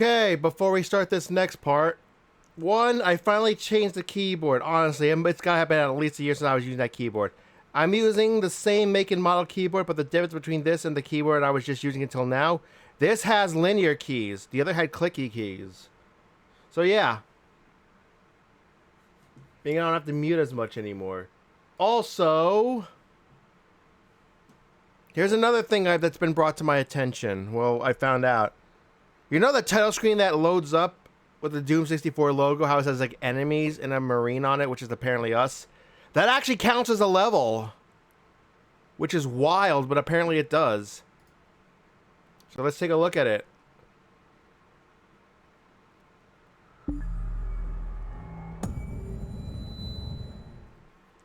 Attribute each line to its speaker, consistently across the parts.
Speaker 1: Okay, before we start this next part, one, I finally changed the keyboard. Honestly, it's gotta have been at least a year since I was using that keyboard. I'm using the same make and model keyboard, but the difference between this and the keyboard I was just using until now, this has linear keys. The other had clicky keys. So yeah, I don't have to mute as much anymore. Also, here's another thing that's been brought to my attention. Well, I found out. You know the title screen that loads up with the Doom 64 logo, how it says like enemies and a marine on it, which is apparently us? That actually counts as a level, which is wild, but apparently it does. So let's take a look at it.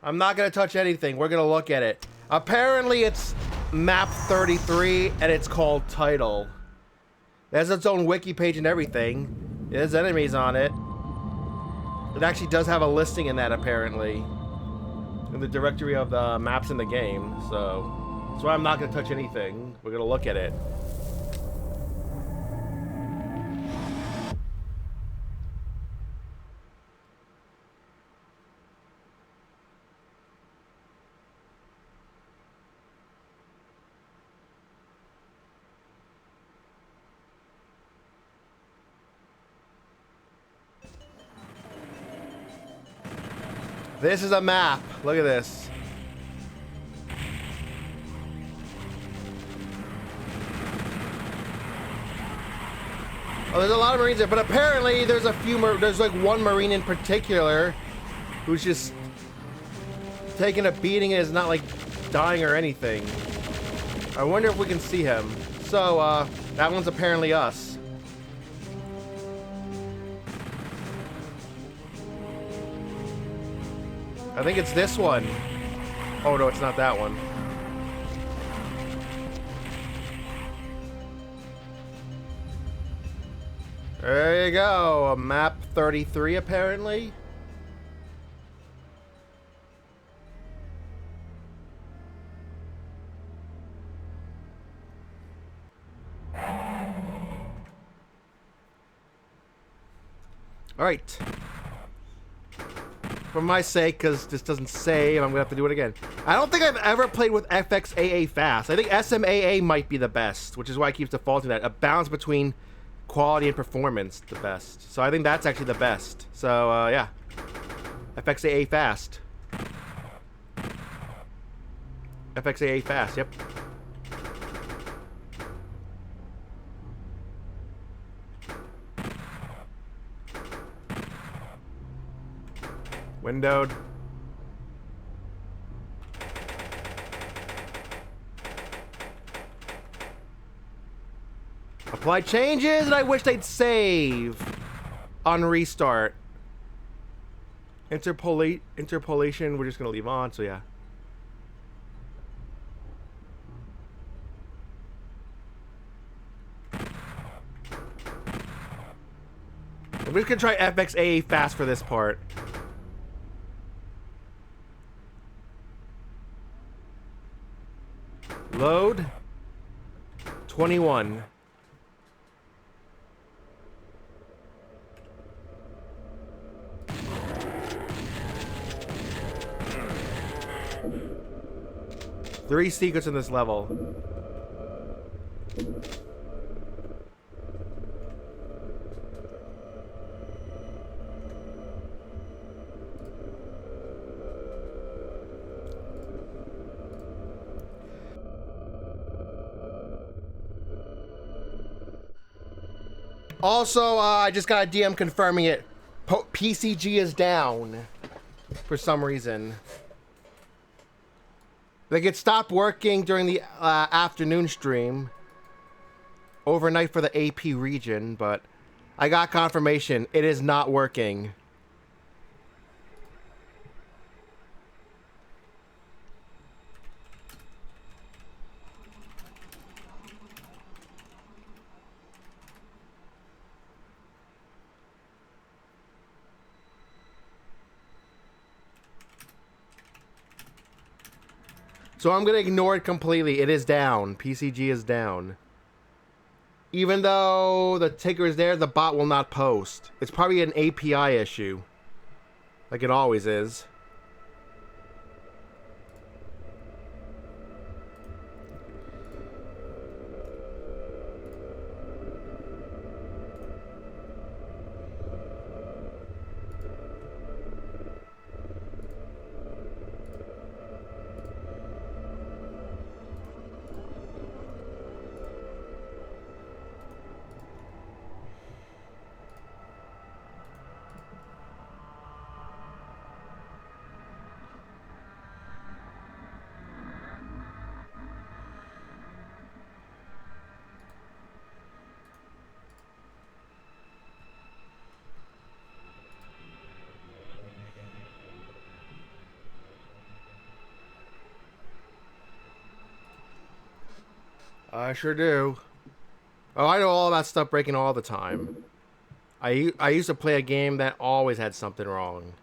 Speaker 1: I'm not going to touch anything. We're going to look at it. Apparently it's map 33 and it's called Title. It has its own wiki page and everything. There's enemies on it. It actually does have a listing in that, apparently, in the directory of the maps in the game. So that's why I'm not going to touch anything. We're going to look at it. This is a map. Look at this. Oh, there's a lot of Marines there, but apparently there's a few. There's like one Marine in particular who's just taking a beating and is not like dying or anything. I wonder if we can see him. So, that one's apparently us. I think it's this one. Oh no, it's not that one. There you go, a map 33 apparently. Alright. For my sake, because this doesn't save, I'm going to have to do it again. I don't think I've ever played with FXAA fast. I think SMAA might be the best, which is why it keeps defaulting that. A balance between quality and performance, the best. So I think that's actually the best. So, yeah. FXAA fast. FXAA fast, yep. Windowed. Apply changes, and I wish they'd save on restart. Interpolation, we're just gonna leave on, so yeah. We're just gonna try FXAA fast for this part. Load 21. Three secrets in this level. Also, I just got a DM confirming it. PCG is down for some reason. Like, it stopped working during the afternoon stream overnight for the AP region, but I got confirmation it is not working. So I'm going to ignore it completely. It is down. PCG is down. Even though the ticker is there, the bot will not post. It's probably an API issue. Like it always is. I sure do. Oh, I know all about stuff breaking all the time. I used to play a game that always had something wrong.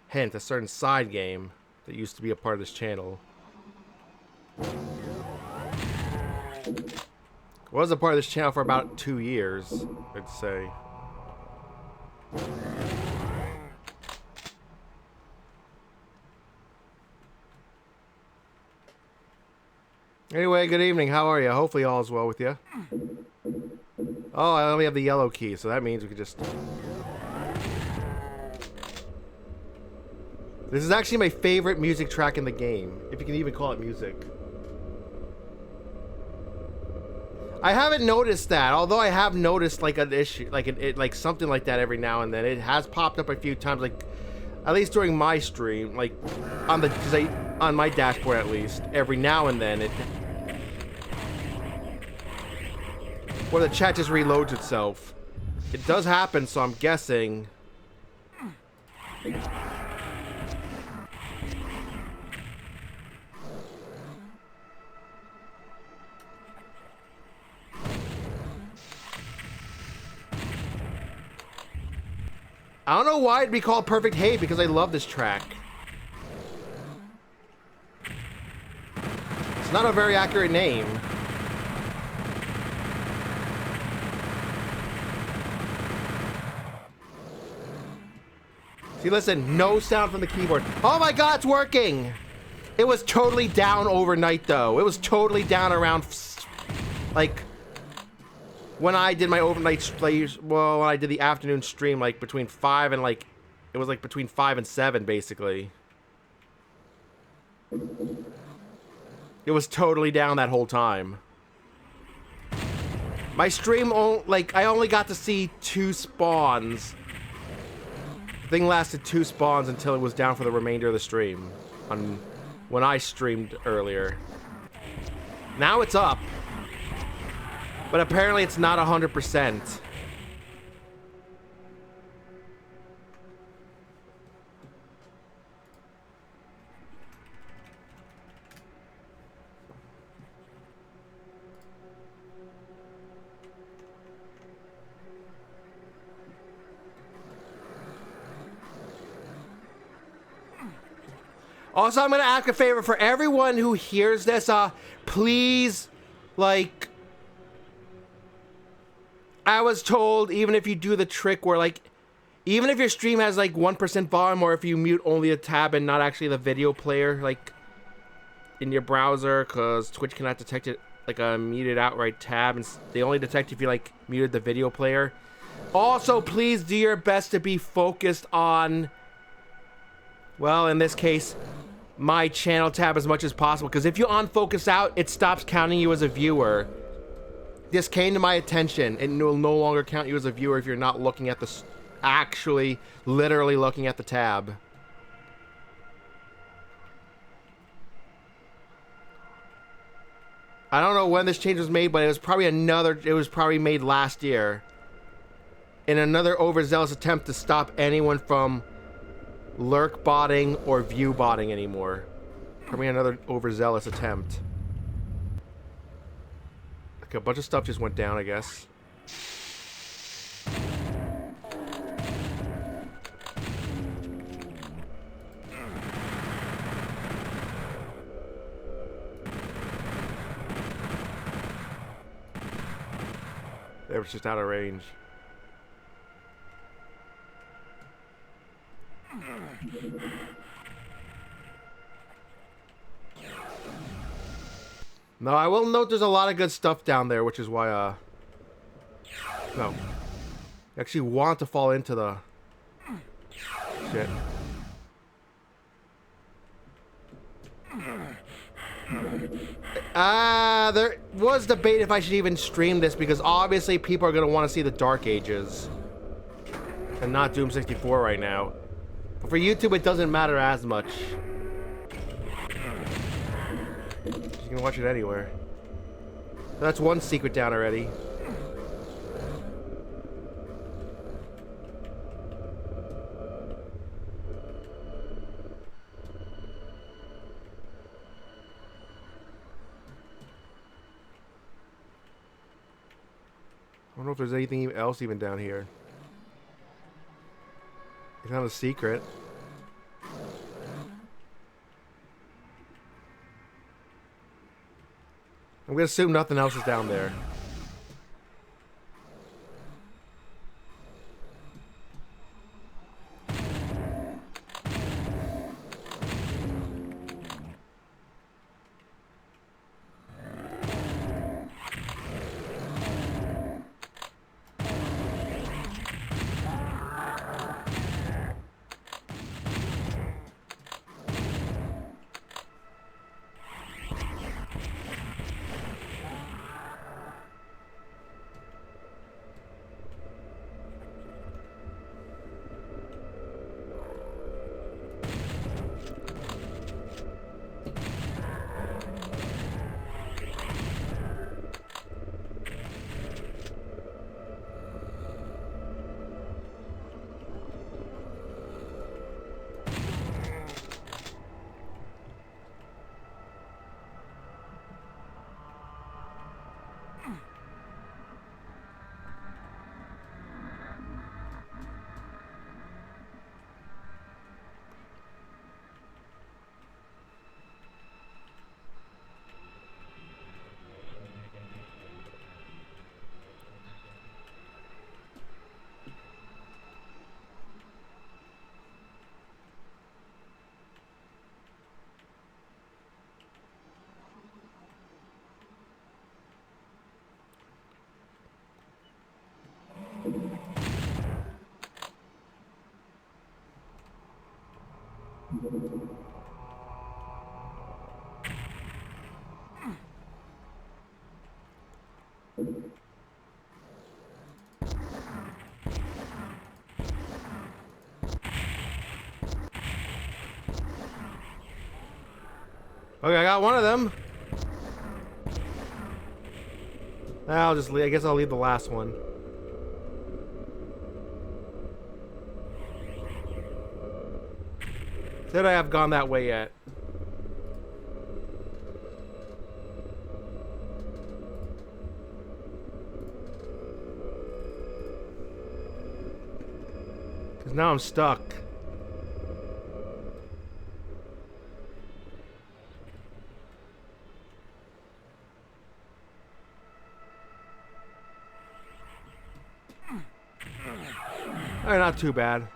Speaker 1: Hint, a certain side game that used to be a part of this channel. Was a part of this channel for about 2 years, I'd say. Anyway, good evening. How are you? Hopefully all is well with you. Oh, I only have the yellow key, so that means we could just... This is actually my favorite music track in the game, if you can even call it music. I haven't noticed that, although I have noticed like an issue, like something like that every now and then. It has popped up a few times, like at least during my stream, like on my dashboard at least. Every now and then, or the chat just reloads itself. It does happen, so I'm guessing. I don't know why it'd be called Perfect Hate, because I love this track. It's not a very accurate name. See, listen, no sound from the keyboard. Oh my god, it's working! It was totally down overnight, though. It was totally down around, like... When I did my overnight, well, when I did the afternoon stream, like between 5 and like, it was like between 5 and 7, basically. It was totally down that whole time. My stream, I only got to see 2 spawns. The thing lasted 2 spawns until it was down for the remainder of the stream. When I streamed earlier. Now it's up. But apparently it's not 100%. Also, I'm gonna ask a favor for everyone who hears this, please, like... I was told, even if you do the trick where, like, even if your stream has, like, 1% volume, or if you mute only a tab and not actually the video player, like, in your browser, because Twitch cannot detect it, like, a muted outright tab, and they only detect if you, like, muted the video player. Also, please do your best to be focused on, well, in this case, my channel tab as much as possible, because if you unfocus out, it stops counting you as a viewer. This came to my attention. It will no longer count you as a viewer if you're not looking at the... actually, literally looking at the tab. I don't know when this change was made, but it was probably made last year. In another overzealous attempt to stop anyone from lurk botting or view botting anymore. Probably another overzealous attempt. A bunch of stuff just went down, I guess. It was just out of range. No, I will note there's a lot of good stuff down there, which is why, no. I actually want to fall into the... Shit. There was debate if I should even stream this, because obviously people are going to want to see the Dark Ages. And not Doom 64 right now. But for YouTube, it doesn't matter as much. You can watch it anywhere. So that's one secret down already. I don't know if there's anything else even down here. It's not a secret. I'm gonna assume nothing else is down there. Okay, I got one of them. I'll just leave. I guess I'll leave the last one. Said I have gone that way yet. Because now I'm stuck. Alright, not too bad.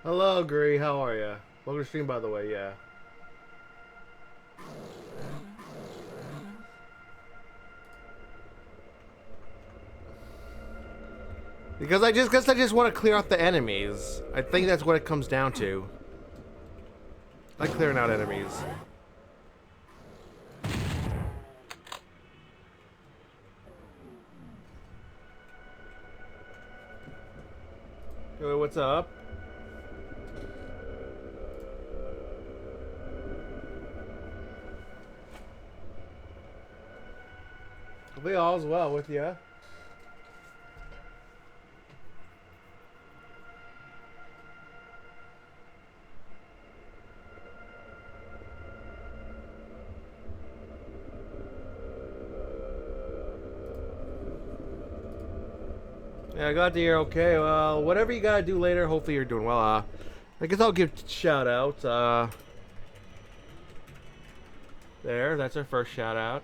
Speaker 1: Hello, Gree. How are ya? Welcome to stream, by the way. Yeah. Because I just want to clear out the enemies. I think that's what it comes down to. I like clearing out enemies. Hey, what's up? Hopefully all's well with you. Yeah, I got to hear. Okay, well, whatever you gotta do later, hopefully you're doing well. I guess I'll give shout out. There, that's our first shout out.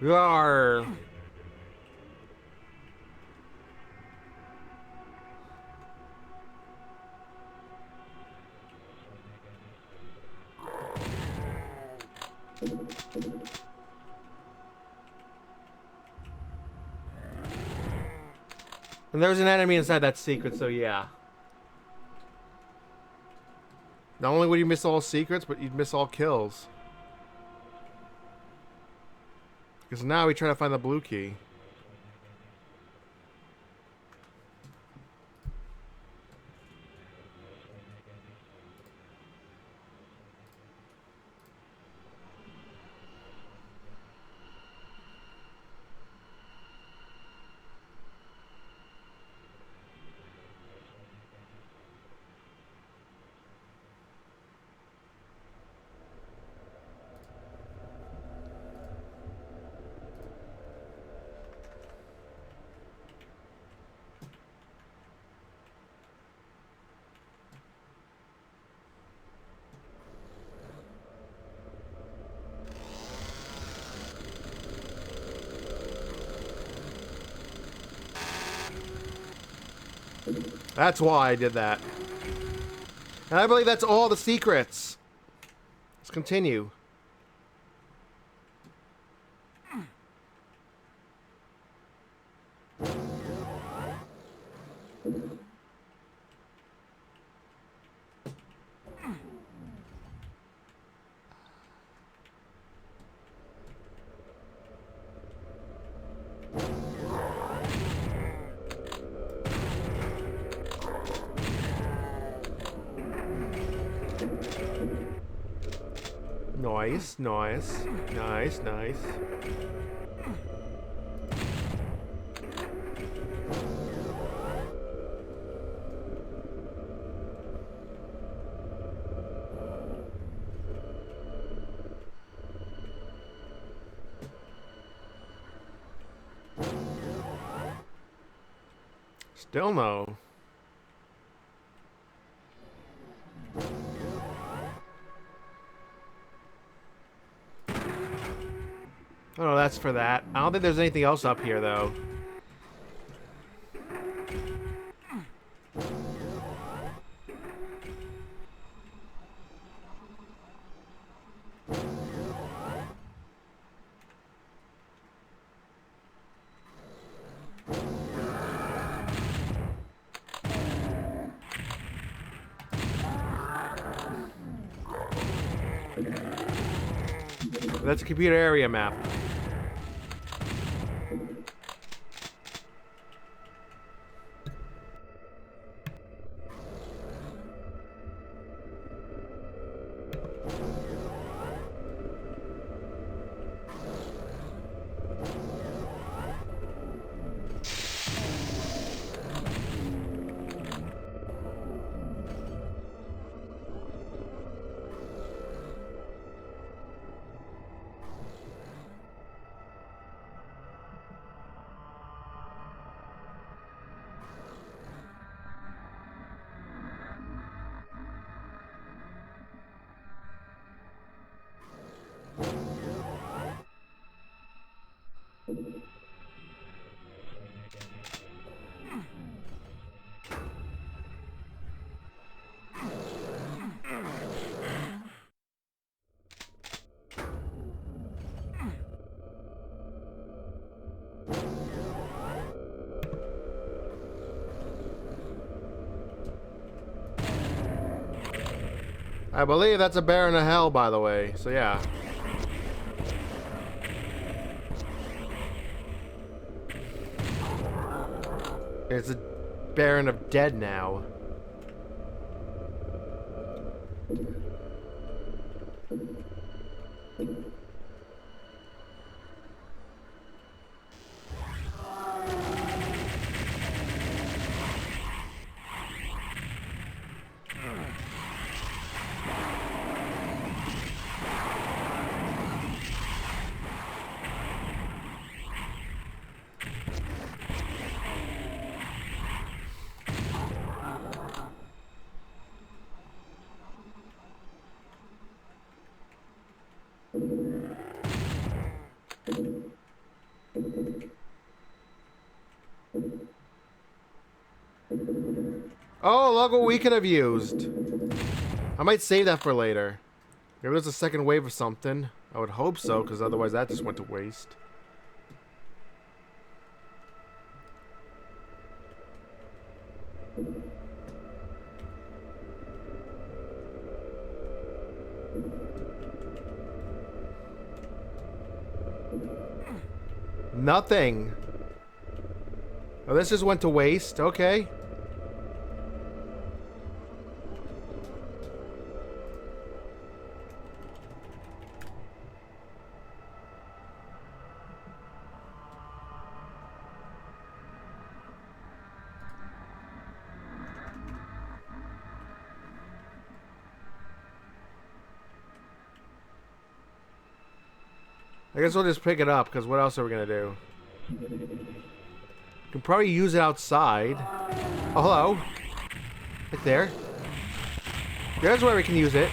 Speaker 1: Yarr. And there's an enemy inside that secret, so yeah. Not only would you miss all secrets, but you'd miss all kills. Because now we try to find the blue key. That's why I did that. And I believe that's all the secrets. Let's continue. Nice, nice, nice, nice. Still no. Oh no, that's for that. I don't think there's anything else up here though. That's a computer area map. I believe that's a Baron of Hell, by the way. So yeah. It's a Baron of Dead now. Oh, look what we could have used. I might save that for later. Maybe there's a second wave of something. I would hope so, because otherwise that just went to waste. Nothing. Oh, this just went to waste. Okay. I guess we'll just pick it up, because what else are we going to do? Can probably use it outside. Oh, hello. Right there. There's where we can use it.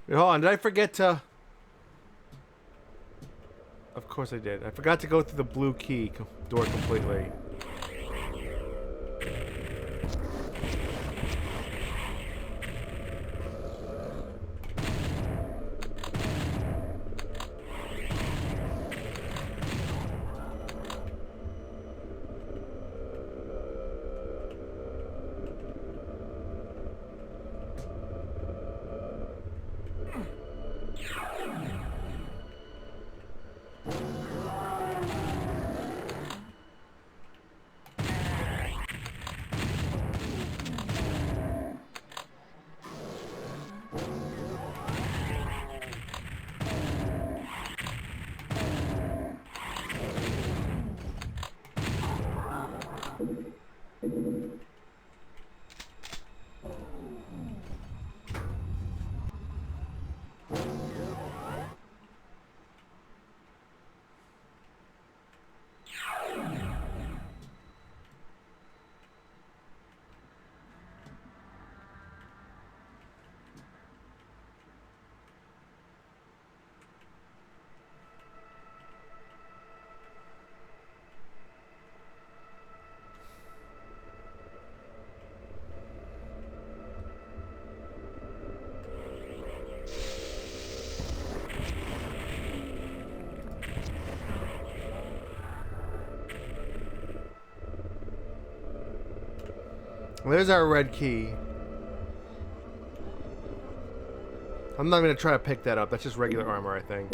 Speaker 1: Wait, hold on, did I forget to... Of course I did. I forgot to go through the blue key door completely. There's our red key. I'm not going to try to pick that up. That's just regular armor, I think.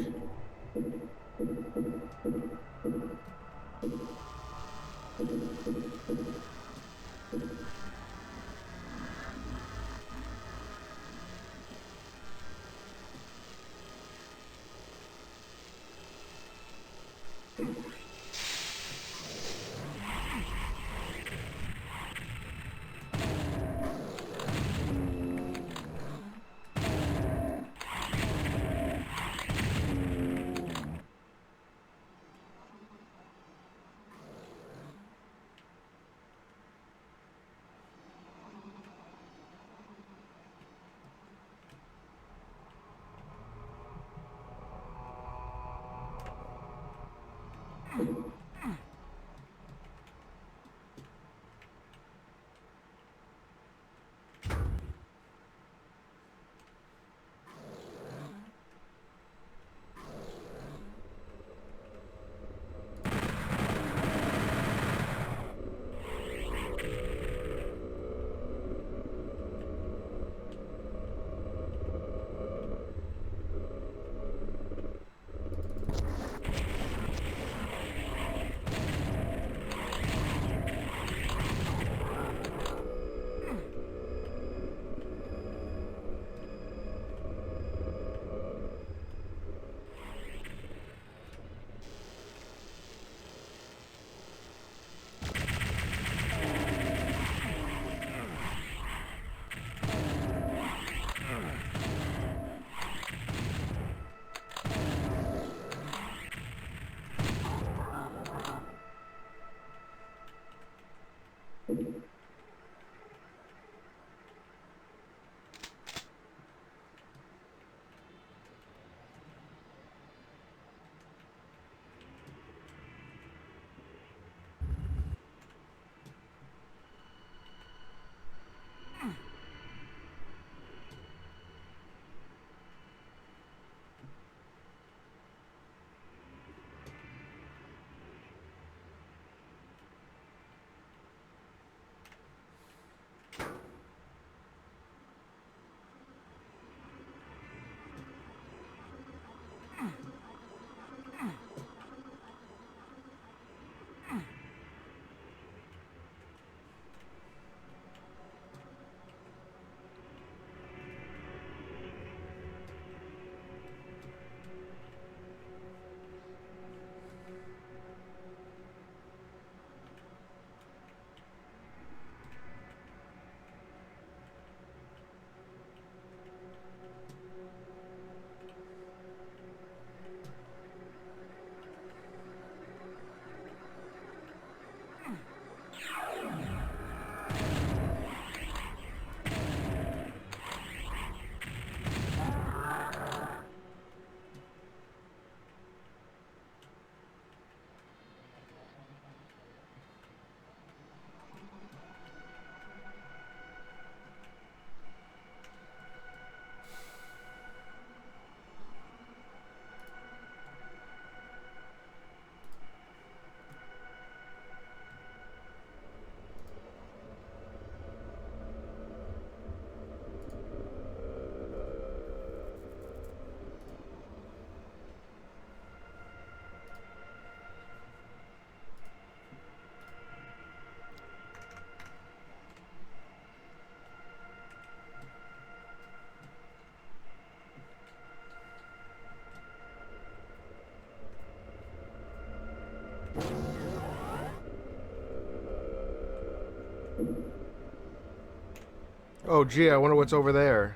Speaker 1: Oh, gee, I wonder what's over there.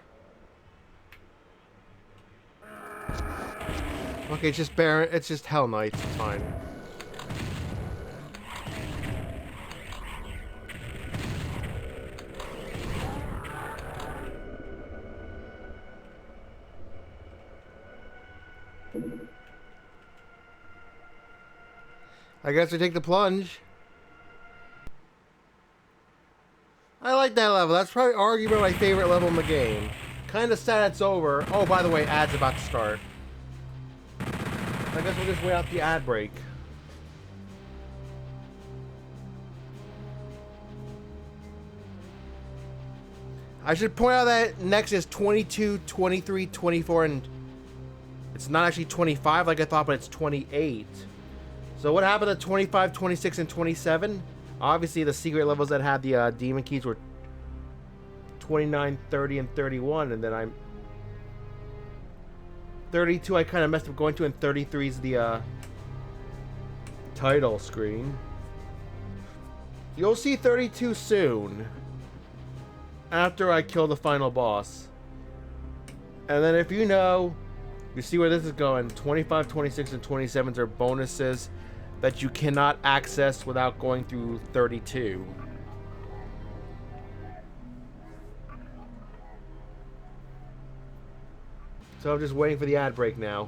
Speaker 1: Okay, it's just Baron. It's just Hell Knights. It's fine. I guess we take the plunge. I like that level. That's probably arguably my favorite level in the game. Kind of sad it's over. Oh, by the way, ad's about to start. I guess we'll just wait out the ad break. I should point out that next is 22, 23, 24, and it's not actually 25 like I thought, but it's 28. So what happened to 25, 26, and 27? Obviously, the secret levels that had the demon keys were 29, 30, and 31, and then I'm 32. I kind of messed up going to, and 33 is the title screen. You'll see 32 soon, after I kill the final boss. And then if you know, you see where this is going. 25, 26, and 27 are bonuses that you cannot access without going through 32. So I'm just waiting for the ad break now.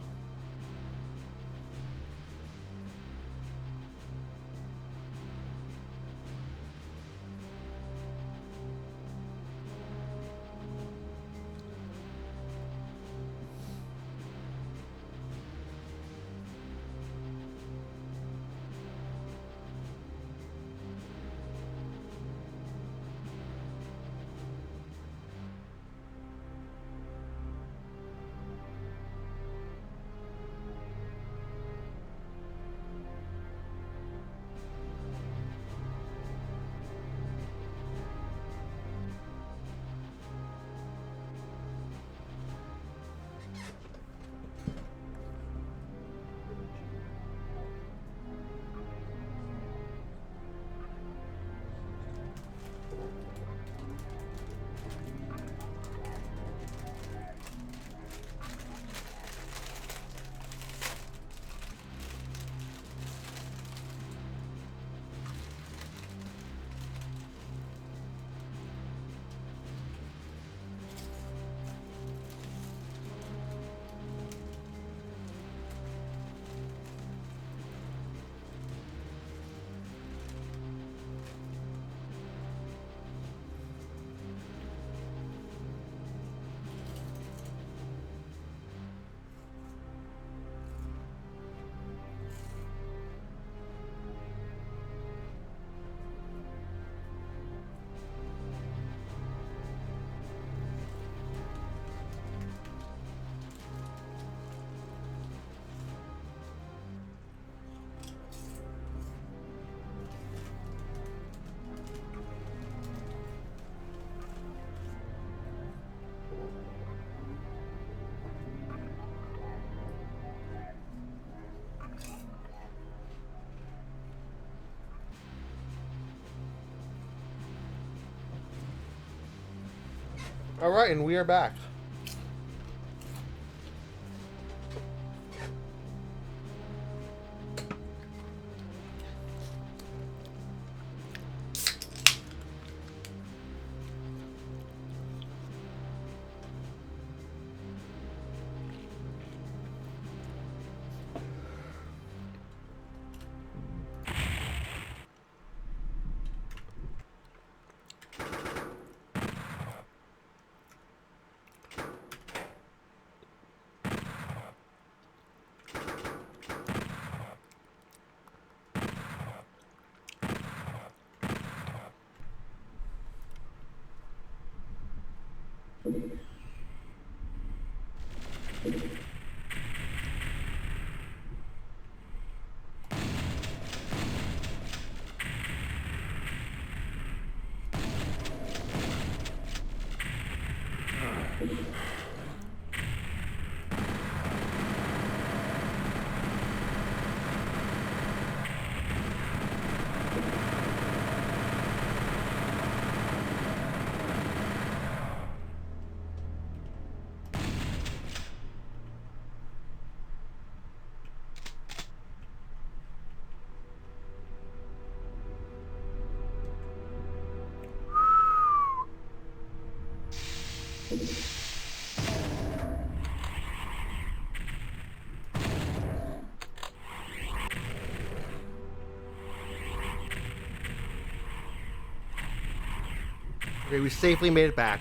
Speaker 1: All right, and we are back. Okay, we safely made it back.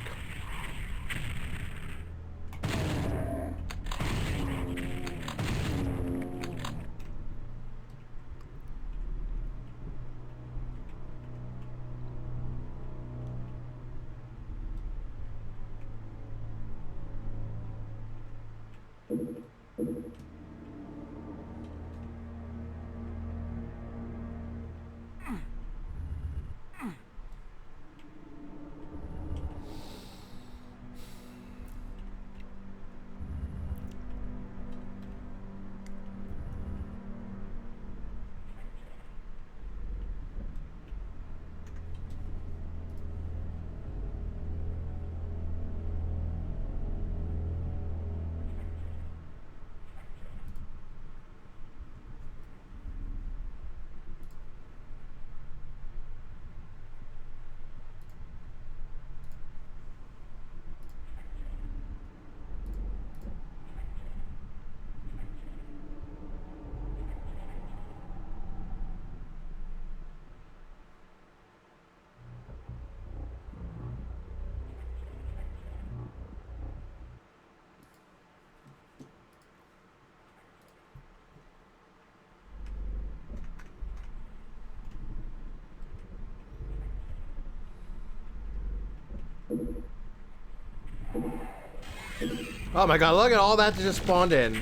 Speaker 1: Oh my god, look at all that that just spawned in.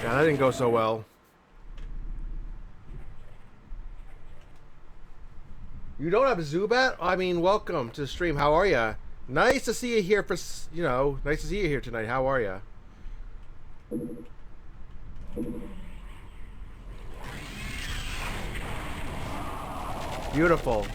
Speaker 1: Yeah, that didn't go so well. You don't have a Zubat? I mean, welcome to the stream. How are ya? Nice to see you here for, you know, nice to see you here tonight. How are ya? Beautiful.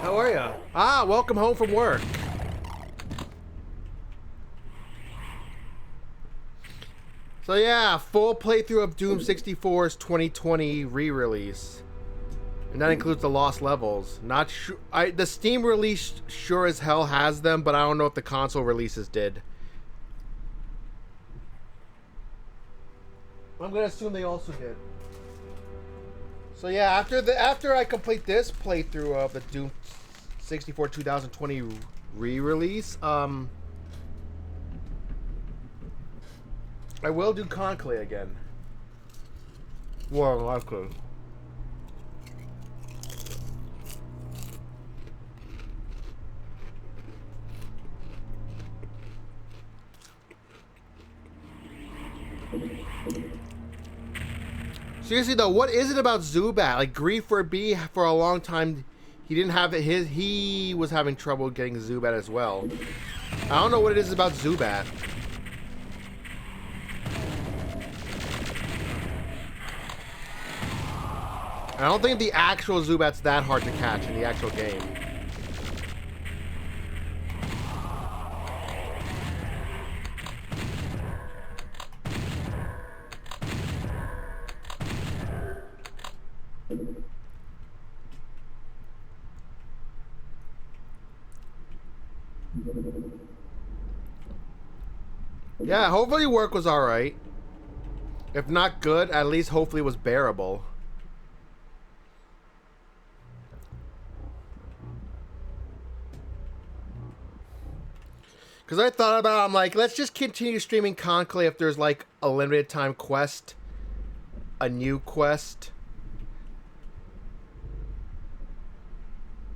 Speaker 1: How are ya? Ah, welcome home from work. So yeah, full playthrough of Doom 64's 2020 re-release. And that includes the lost levels. Not sure. The Steam release sure as hell has them, but I don't know if the console releases did. I'm gonna assume they also did. So yeah, after I complete this playthrough of the Doom 64 2020 re-release, I will do Conclave again. Well, I could. Seriously though, what is it about Zubat? Like Grief for B for a long time, he didn't have it. He was having trouble getting Zubat as well. I don't know what it is about Zubat. I don't think the actual Zubat's that hard to catch in the actual game. Yeah, hopefully work was alright. If not good, at least hopefully it was bearable. Because I thought about it, I'm like, let's just continue streaming Conclave if there's like a limited time quest. A new quest.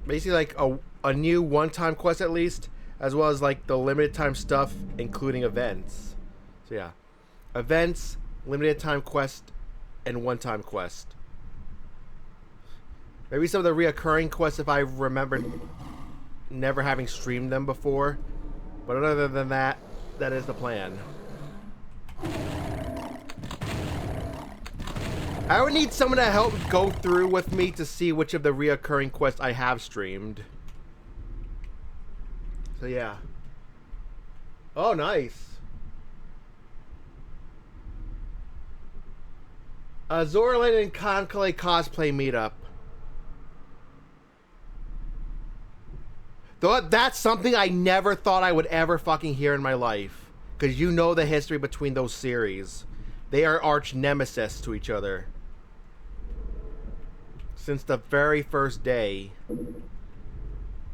Speaker 1: Basically like a new one-time quest at least. As well as like the limited time stuff, including events. So yeah. Events, limited time quest, and one-time quest. Maybe some of the reoccurring quests if I remember never having streamed them before. But other than that, that is the plan. I would need someone to help go through with me to see which of the reoccurring quests I have streamed. So yeah. Oh, nice. Zorlin and Conclave cosplay meetup. Though that's something I never thought I would ever fucking hear in my life. Because you know the history between those series. They are arch nemesis to each other. Since the very first day.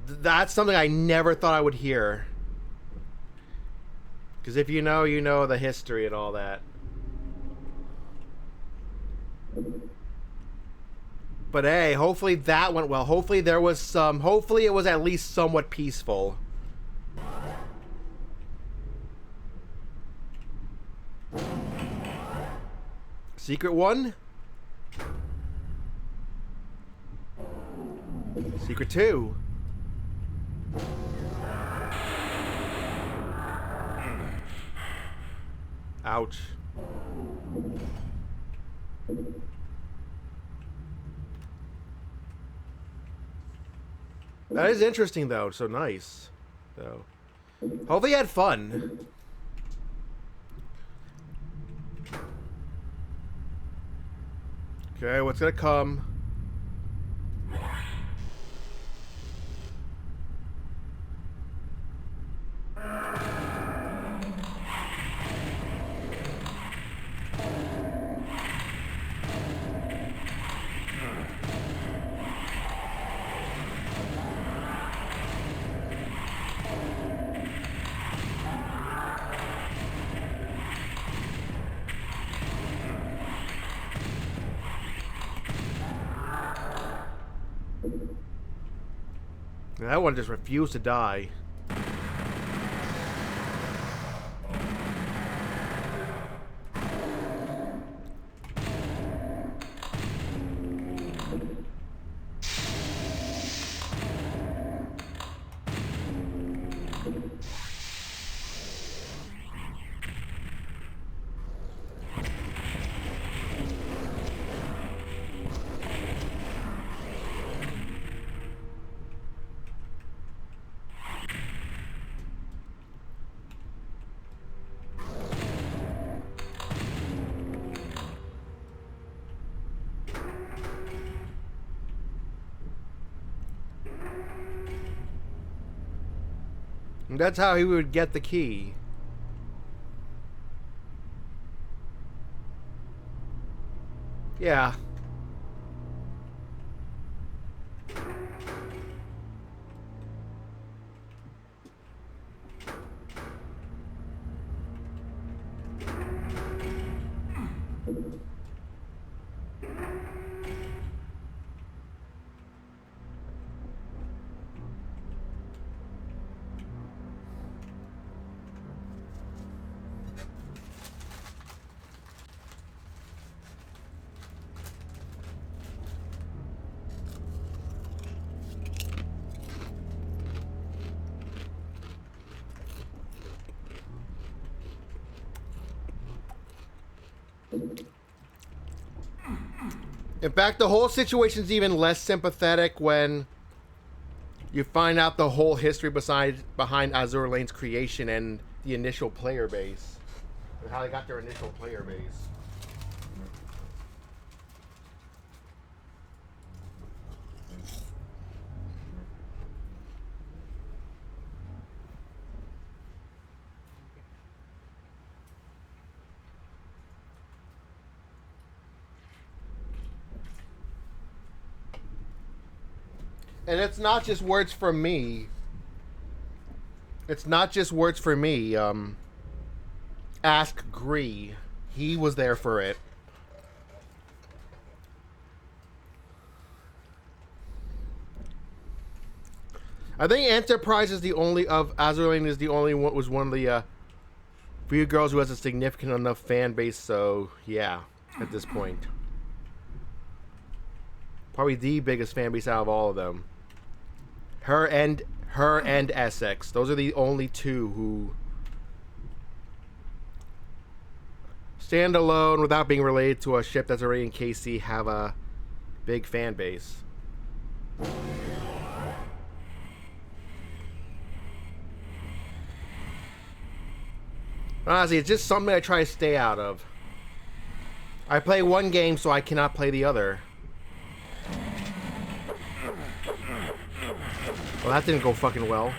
Speaker 1: That's something I never thought I would hear. Because if you know the history and all that. But hey, hopefully that went well. Hopefully there was some... Hopefully it was at least somewhat peaceful. Secret one? Secret two? Ouch. That is interesting, though. So nice. So, hopefully you had fun. Okay, what's gonna come? That one just refused to die. And that's how he would get the key. Yeah. In fact, the whole situation's even less sympathetic when you find out the whole history behind Azur Lane's creation and the initial player base. And how they got their initial player base. And it's not just words from me. It's not just words for me. Ask Gree. He was there for it. I think Enterprise is the only of Azur Lane is the only one was one of the few girls who has a significant enough fan base. So yeah, at this point, probably the biggest fan base out of all of them. Her and Essex. Those are the only two who stand alone without being related to a ship that's already in KC. Have a big fan base. Honestly, it's just something I try to stay out of. I play one game, so I cannot play the other. Well, that didn't go fucking well.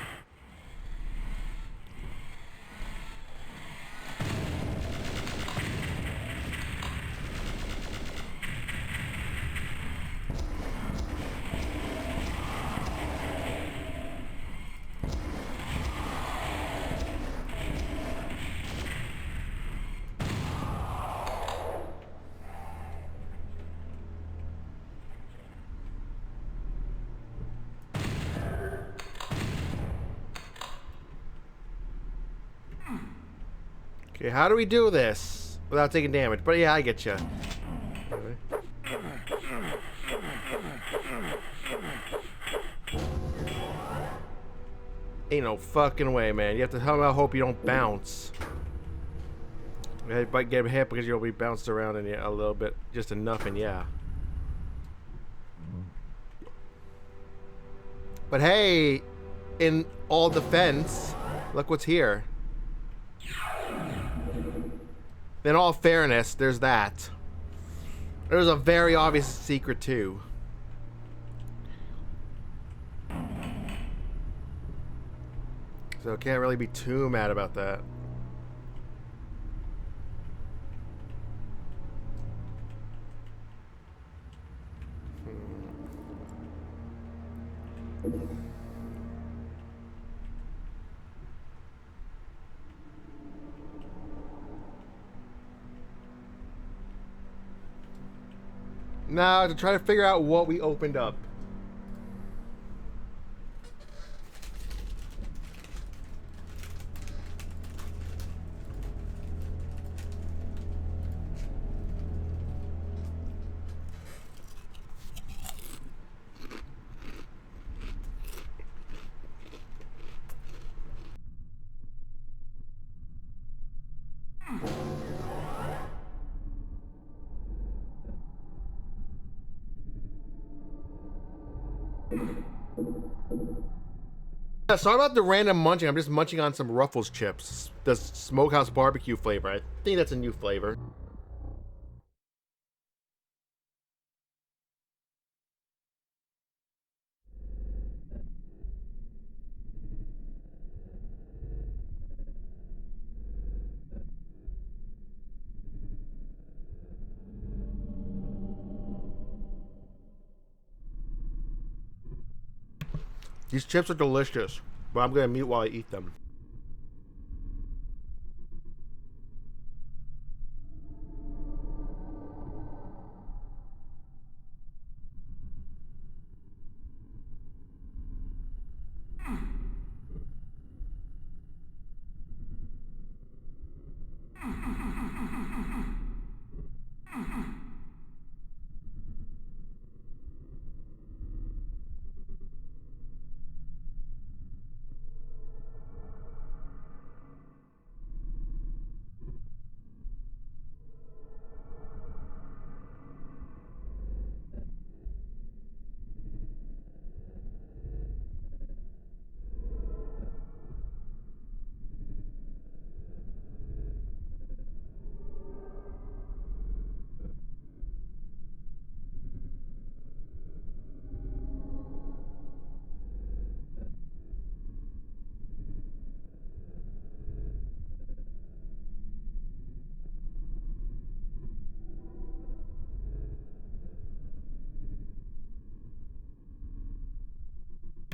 Speaker 1: Okay, how do we do this without taking damage? But yeah, I get you. Ain't no fucking way, man. You have to hope you don't bounce. You might get hit because you'll be bounced around in a little bit, just enough, and yeah. But hey, in all defense, look what's here. In all fairness, there's that. There's a very obvious secret too. So I can't really be too mad about that. Now to try to figure out what we opened up. Yeah, sorry about the random munching. I'm just munching on some Ruffles chips. The Smokehouse barbecue flavor. I think that's a new flavor. These chips are delicious, but I'm gonna mute while I eat them.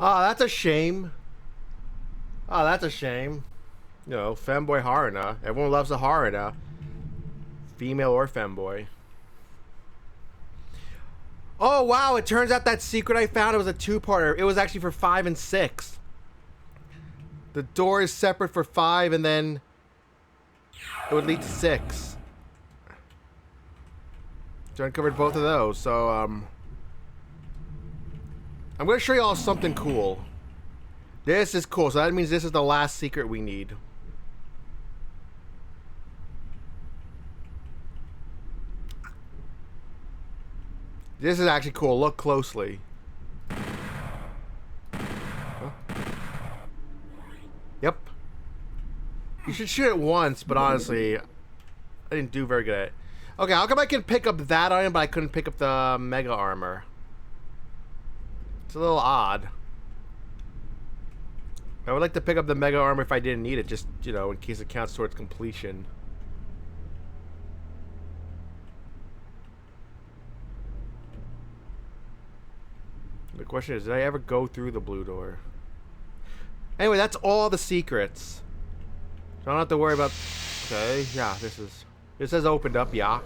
Speaker 1: Oh, that's a shame. Oh, that's a shame. You know, femboy Haruna. Everyone loves a Haruna. Female or femboy. Oh, wow. It turns out that secret I found, it was a two-parter. It was actually for 5 and 6. The door is separate for 5, and then it would lead to 6. So I uncovered both of those. So, I'm going to show you all something cool. This is cool. So that means this is the last secret we need. This is actually cool. Look closely. Huh? Yep. You should shoot it once, but honestly, I didn't do very good at it. Okay, how come I can pick up that item, but I couldn't pick up the mega armor? It's a little odd. I would like to pick up the mega armor if I didn't need it, just, you know, in case it counts towards completion. The question is, did I ever go through the blue door? Anyway, that's all the secrets. So I don't have to worry about... Okay, yeah, this has opened up, yeah.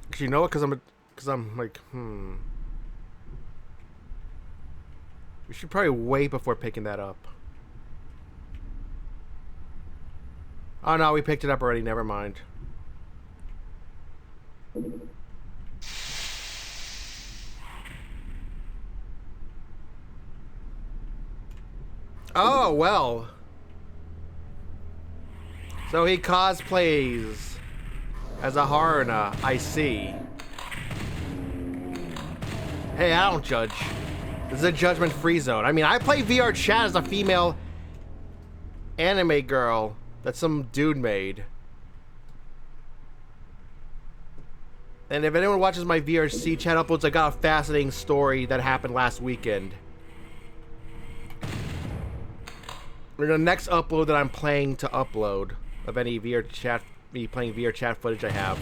Speaker 1: Actually, you know what? Because I'm like, We should probably wait before picking that up. Oh no, we picked it up already. Never mind. Oh, well. So he cosplays as a Haruna, I see. Hey, I don't judge. This is a judgment-free zone. I mean, I play VR chat as a female anime girl that some dude made. And if anyone watches my VRC chat uploads, I got a fascinating story that happened last weekend. The next upload that I'm planning to upload of any VR chat, me playing VR chat footage I have.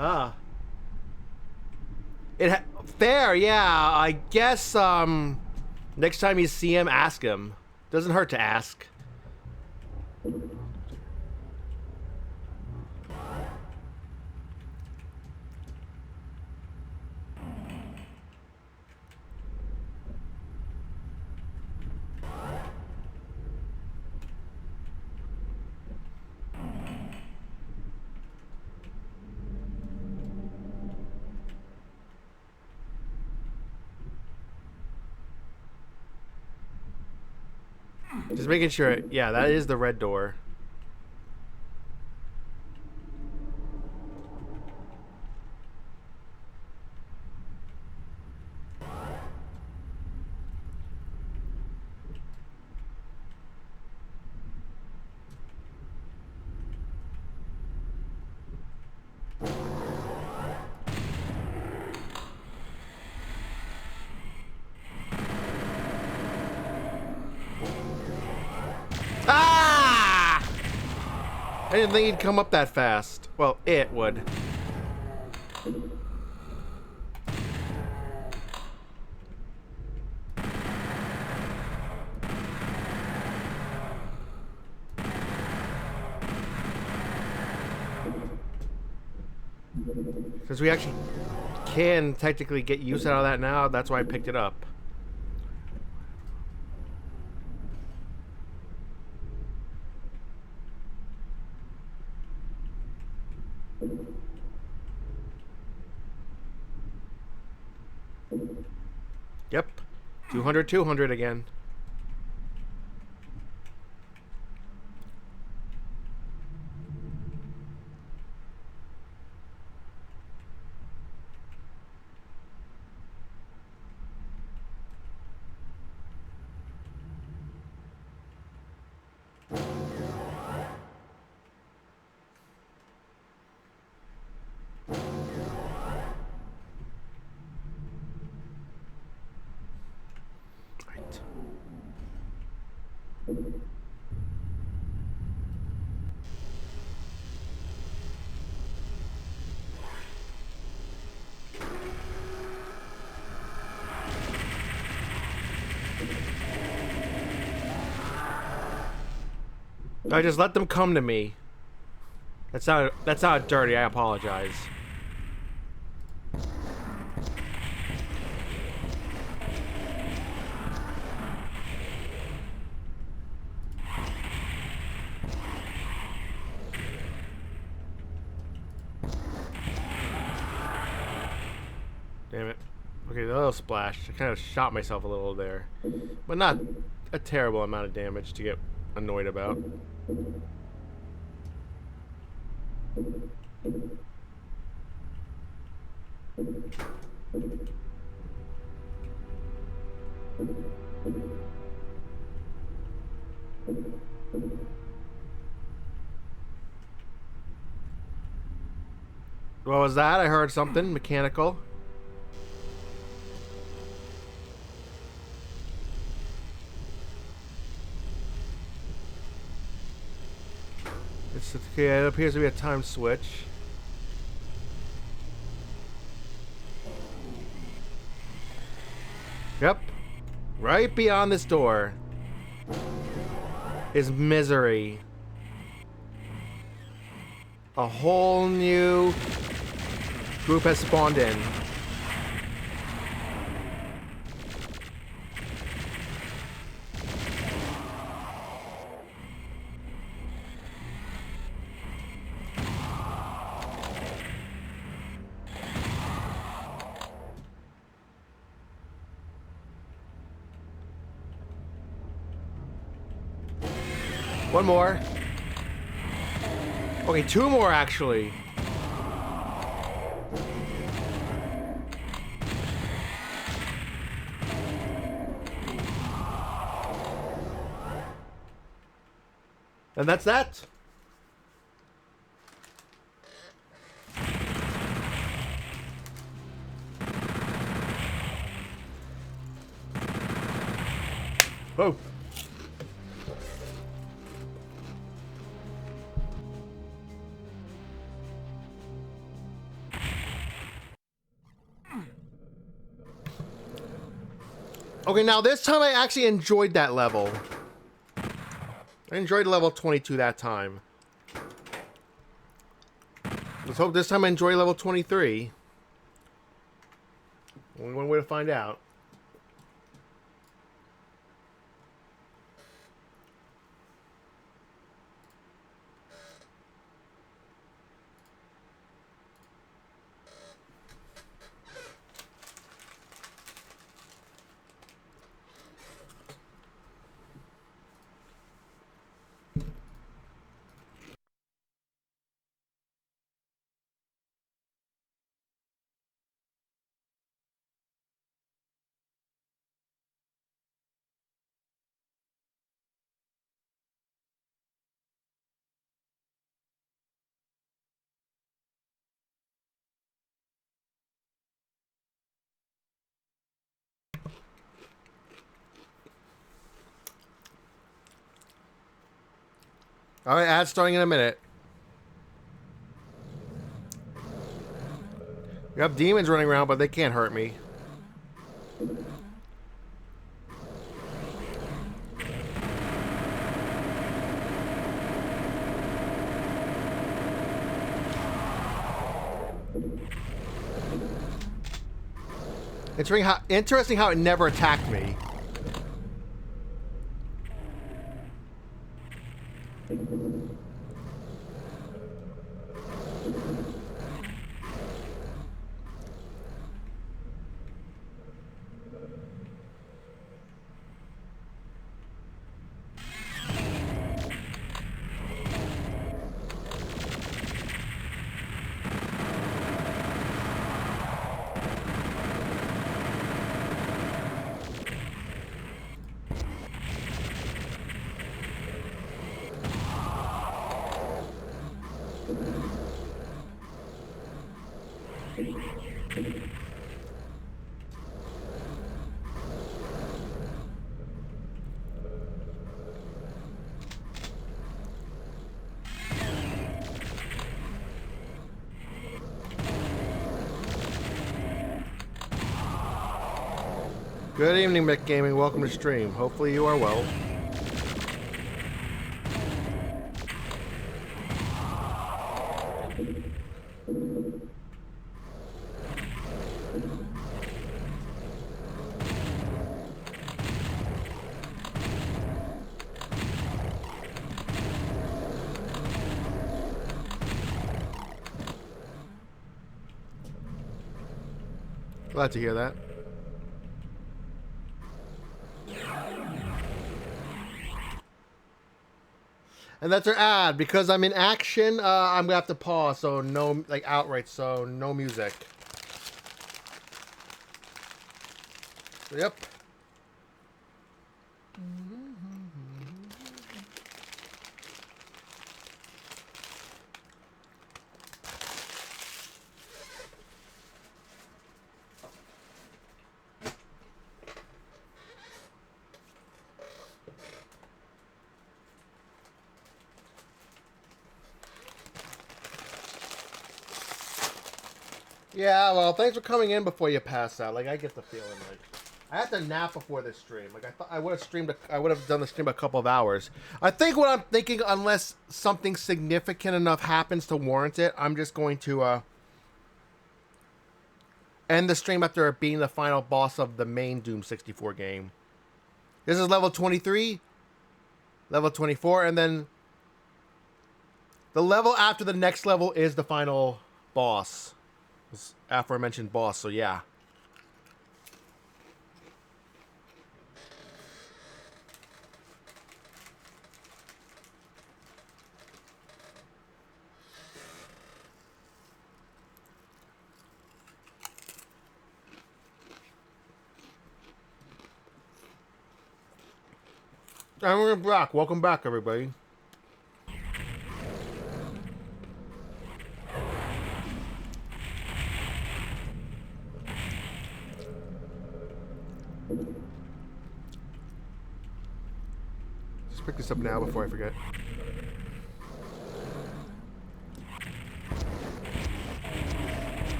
Speaker 1: Ah. Fair, yeah. I guess, next time you see him, ask him. Doesn't hurt to ask. Just making sure. Yeah, that is the red door. Ah! I didn't think he'd come up that fast. Well, it would. Because we actually can technically get use out of that now. That's why I picked it up. Yep. 200, 200 again. I just let them come to me. That's not dirty. I apologize. Damn it. Okay, the little splash. I kind of shot myself a little there. But not a terrible amount of damage to get annoyed about. What was that? I heard something mechanical. It's okay. It appears to be a time switch. Yep. Right beyond this door is misery. A whole new group has spawned in. One more. Okay, two more actually. And that's that. Whoa. Okay, now this time I actually enjoyed that level. I enjoyed level 22 that time. Let's hope this time I enjoy level 23. Only one way to find out. Alright, ad starting in a minute. You have demons running around, but they can't hurt me. Interesting how it never attacked me. Good evening, Mick Gaming. Welcome to stream. Hopefully you are well. Glad to hear that. And that's our ad. Because I'm in action, I'm gonna have to pause, so no, like, outright, so no music. Yep. Yeah, well, thanks for coming in before you pass out. Like, I get the feeling like I had to nap before this stream. Like, I thought I would have streamed. I would have done the stream a couple of hours. I think what I'm thinking, unless something significant enough happens to warrant it, I'm just going to end the stream after it being the final boss of the main Doom 64 game. This is level 23, level 24, and then the level after the next level is the final boss. This aforementioned boss, so yeah. I'm back. Welcome back, everybody. Just pick this up now before I forget.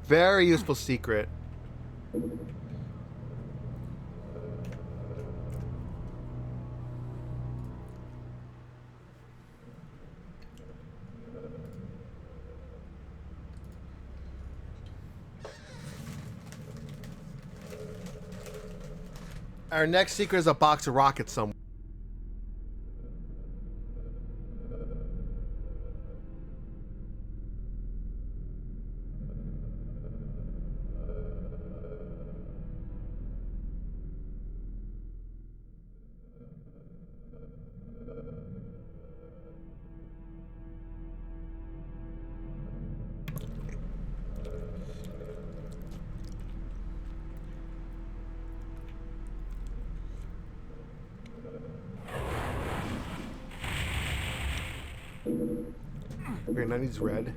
Speaker 1: Very useful secret. Our next secret is a box of rockets somewhere. Okay, now needs red.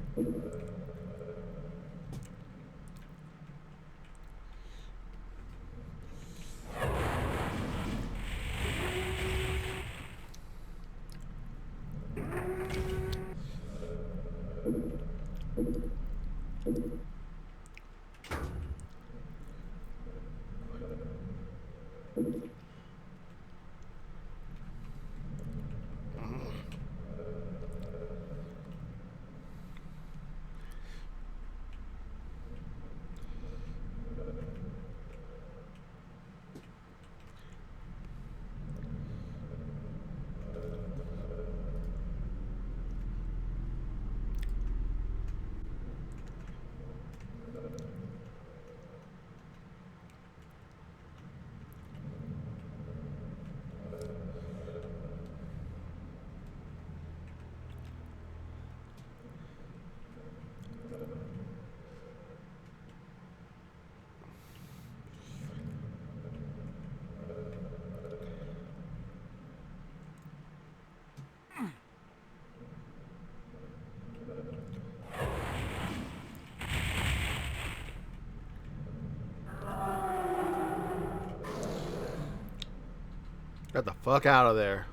Speaker 1: Get the fuck out of there.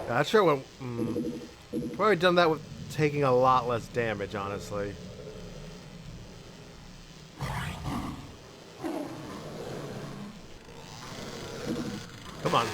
Speaker 1: That sure went. Probably done that with taking a lot less damage, honestly. Come on.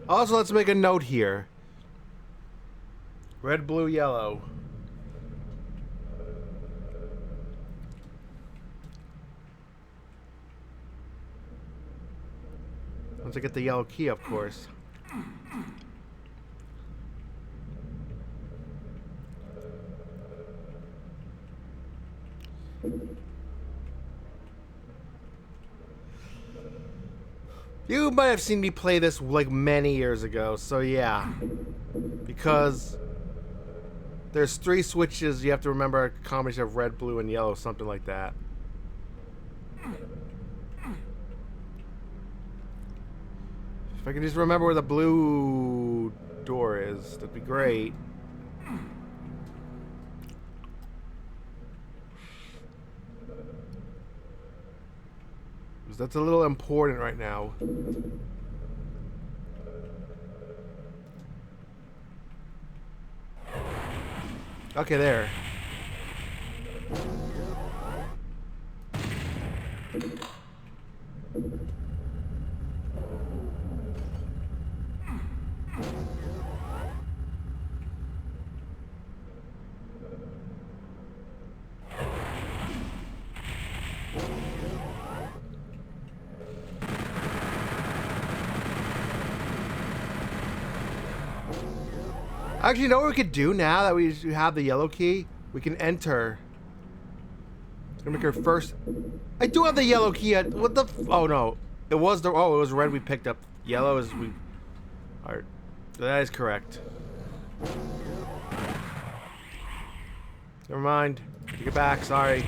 Speaker 1: Also, let's make a note here. Red, blue, yellow. Once I get the yellow key, of course. You might have seen me play this like many years ago, so yeah. Because there's 3 switches, you have to remember a combination of red, blue, and yellow, something like that. If I can just remember where the blue door is, that'd be great. Because that's a little important right now. Okay, there. Actually, you know what we could do now that we have the yellow key? We can enter. Gonna make our first. I do have the yellow key. What the? Oh no, it was the. Oh, it was red. We picked up. Yellow is we. Alright, that is correct. Never mind. Take it back. Sorry.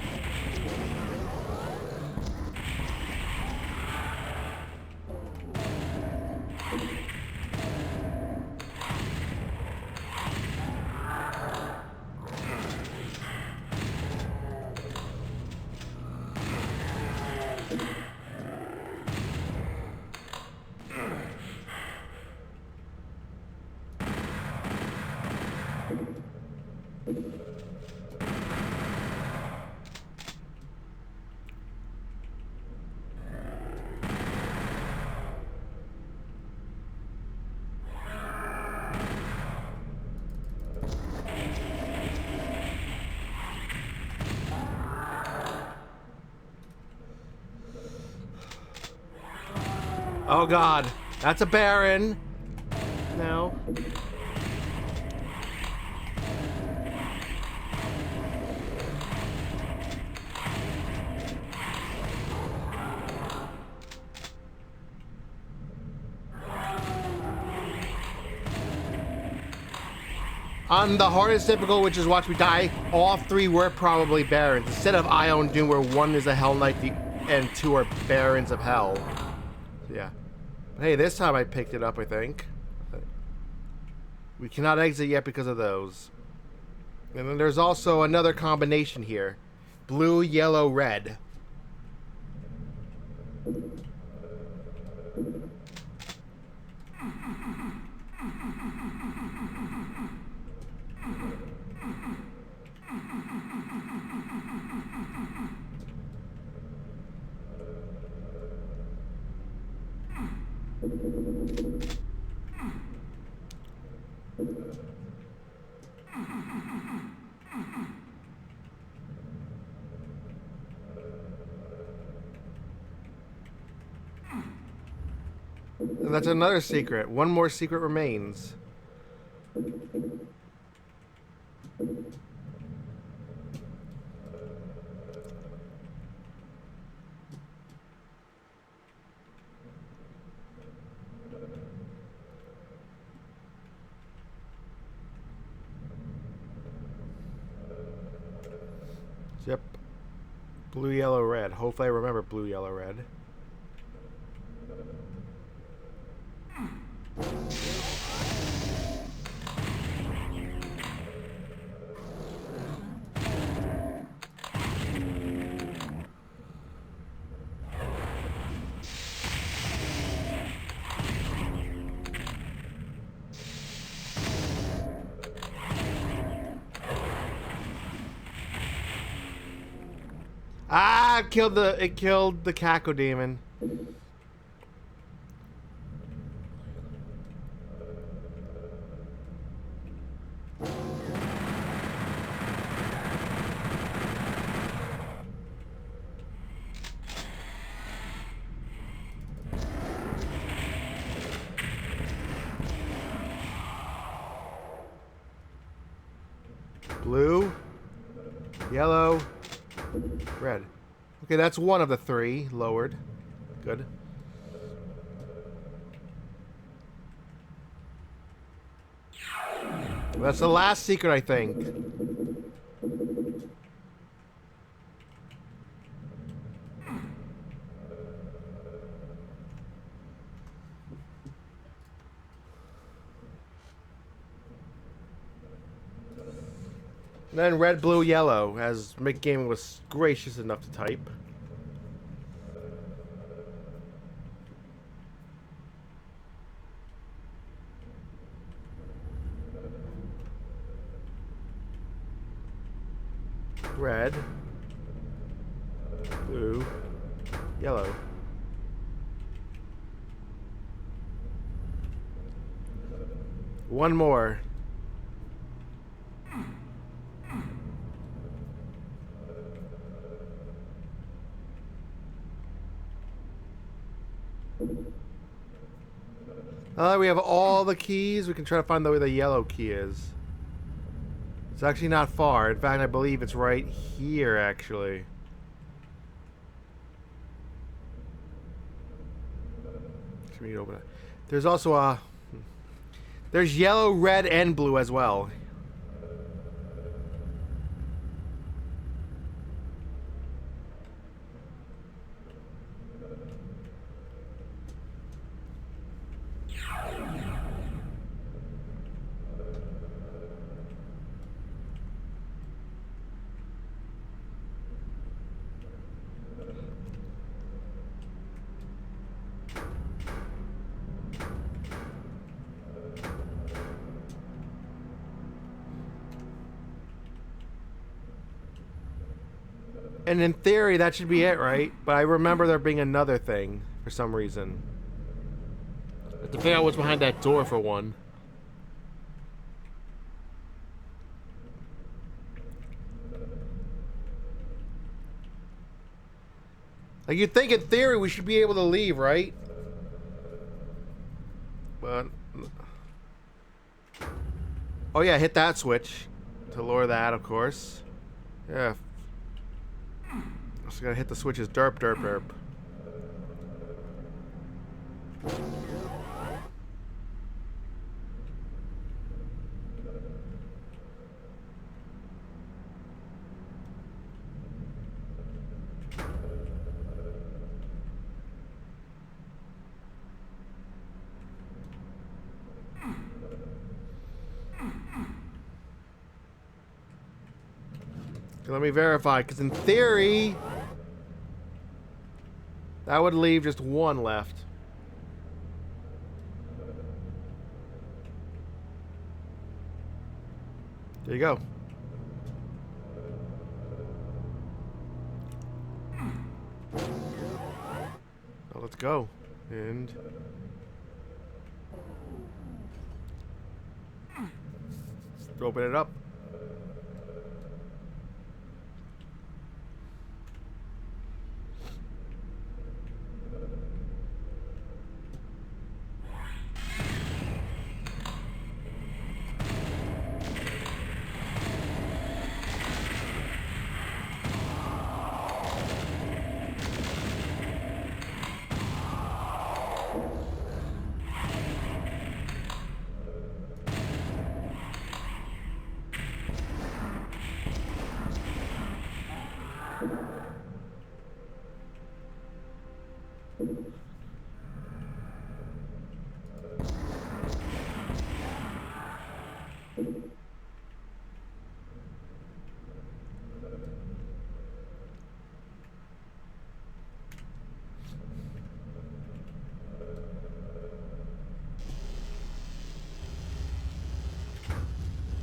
Speaker 1: Oh god, that's a Baron. No. On the hardest difficult, which is watch me die, all three were probably Barons. Instead of Ion Doom, where one is a Hell Knight and two are Barons of Hell. Yeah. Hey, this time I picked it up, I think. We cannot exit yet because of those. And then there's also another combination here. Blue, yellow, red. And that's another secret. One more secret remains. Yep. Blue, yellow, red. Hopefully I remember blue, yellow, red. Ah, it killed the Cacodemon. Blue, yellow, red. Okay, that's one of the three lowered. Good. That's the last secret, I think. Then red, blue, yellow, as Mick Gaming was gracious enough to type. Red, blue, yellow. One more. We have all the keys. We can try to find where the yellow key is. It's actually not far. In fact, I believe it's right here, actually. Let me open it. There's also a... There's yellow, red, and blue as well. And in theory, that should be it, right? But I remember there being another thing for some reason. I have to figure out what's behind that door for one. Like, you'd think in theory we should be able to leave, right? But... Oh yeah, hit that switch to lower that, of course. Yeah. Also gotta hit the switches. Derp, derp, derp. Let me verify, because in theory, that would leave just one left. There you go. Now let's go. And... open it up.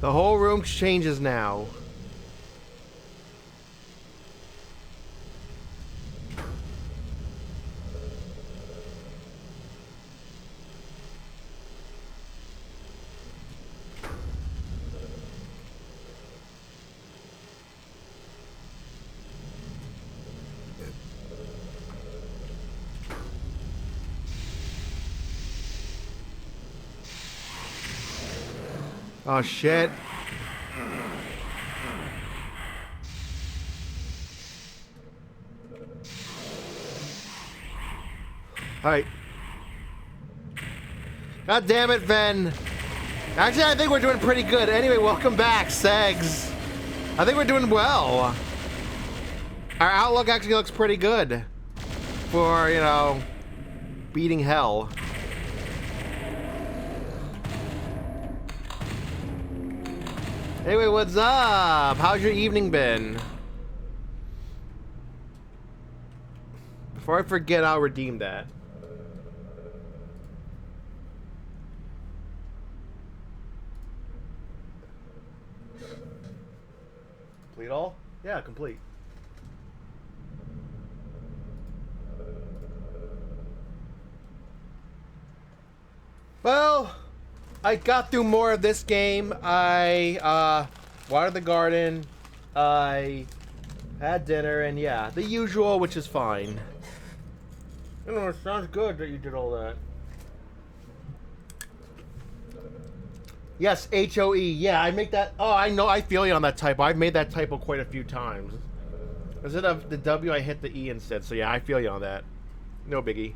Speaker 1: The whole room changes now. Oh shit. Alright. God damn it, Ven. Actually, I think we're doing pretty good. Anyway, welcome back, Segs. I think we're doing well. Our outlook actually looks pretty good. For, you know, beating hell. Anyway, what's up? How's your evening been? Before I forget, I'll redeem that. Complete all? Yeah, complete. Well, I got through more of this game. I watered the garden. I had dinner, and yeah, the usual, which is fine. You know, it sounds good that you did all that. Yes, H-O-E. Yeah, I make that. Oh, I know. I feel you on that typo. I've made that typo quite a few times. Instead of the W, I hit the E instead. So yeah, I feel you on that. No biggie.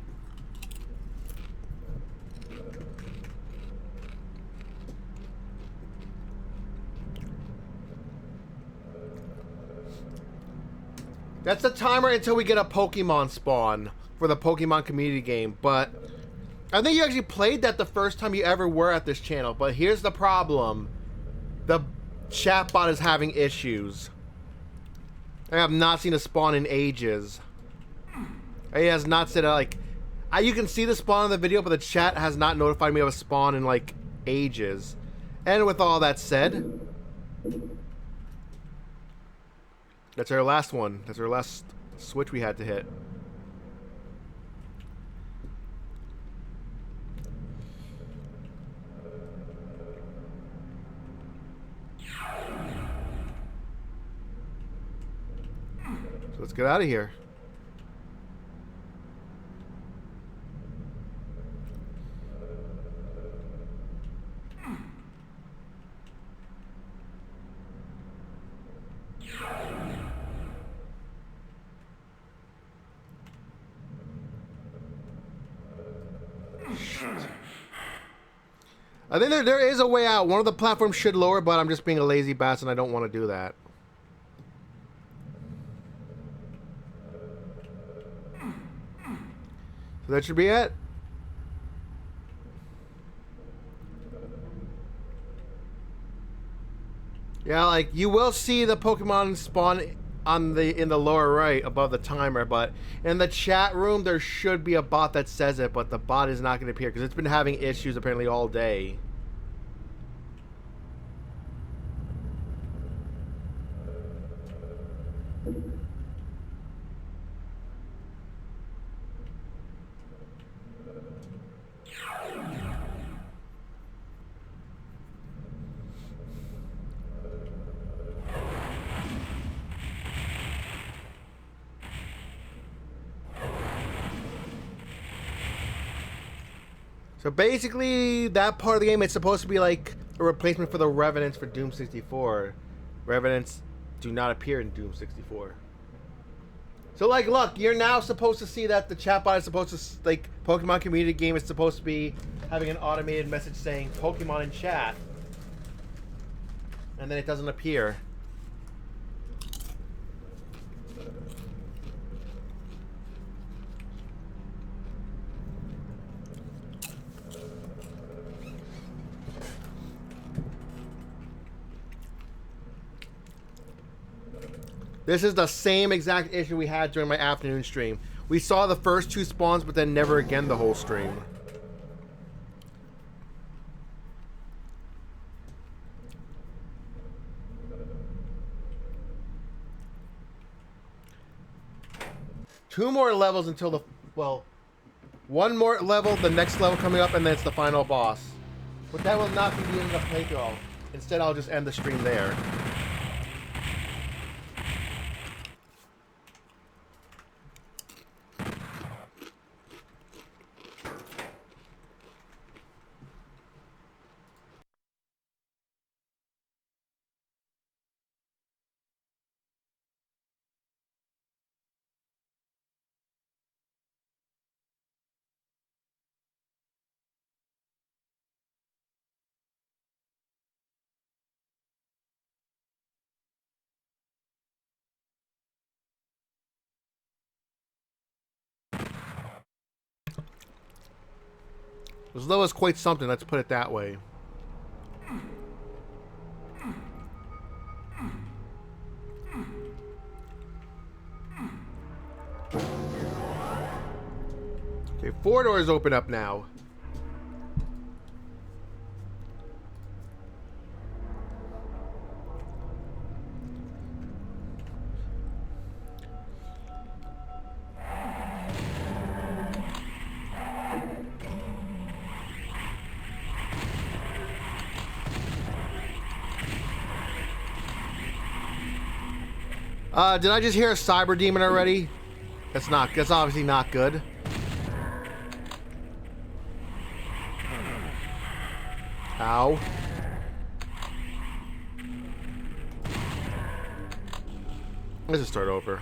Speaker 1: That's the timer until we get a Pokemon spawn for the Pokemon community game. But I think you actually played that the first time you ever were at this channel. But here's the problem. The chatbot is having issues. I have not seen a spawn in ages. It has not said like... you can see the spawn in the video, but the chat has not notified me of a spawn in like ages. And with all that said... That's our last one. That's our last switch we had to hit. So let's get out of here. I think there is a way out. One of the platforms should lower, but I'm just being a lazy bastard and I don't want to do that. So that should be it. Yeah, like you will see the Pokemon spawn on in the lower right above the timer, but in the chat room there should be a bot that says it, but the bot is not going to appear because it's been having issues apparently all day. So basically, that part of the game, it's supposed to be like a replacement for the Revenants for Doom 64. Revenants do not appear in Doom 64. So like, look, you're now supposed to see that the chatbot is supposed to, like, Pokemon community game is supposed to be having an automated message saying Pokemon in chat. And then it doesn't appear. This is the same exact issue we had during my afternoon stream. We saw the first two spawns, but then never again the whole stream. Two more levels until the... Well, one more level, the next level coming up, and then it's the final boss. But that will not be the end of the playthrough. Instead, I'll just end the stream there. This level is quite something, let's put it that way. Okay, 4 doors open up now. Did I just hear a cyber demon already? That's obviously not good. Ow. Let's just start over.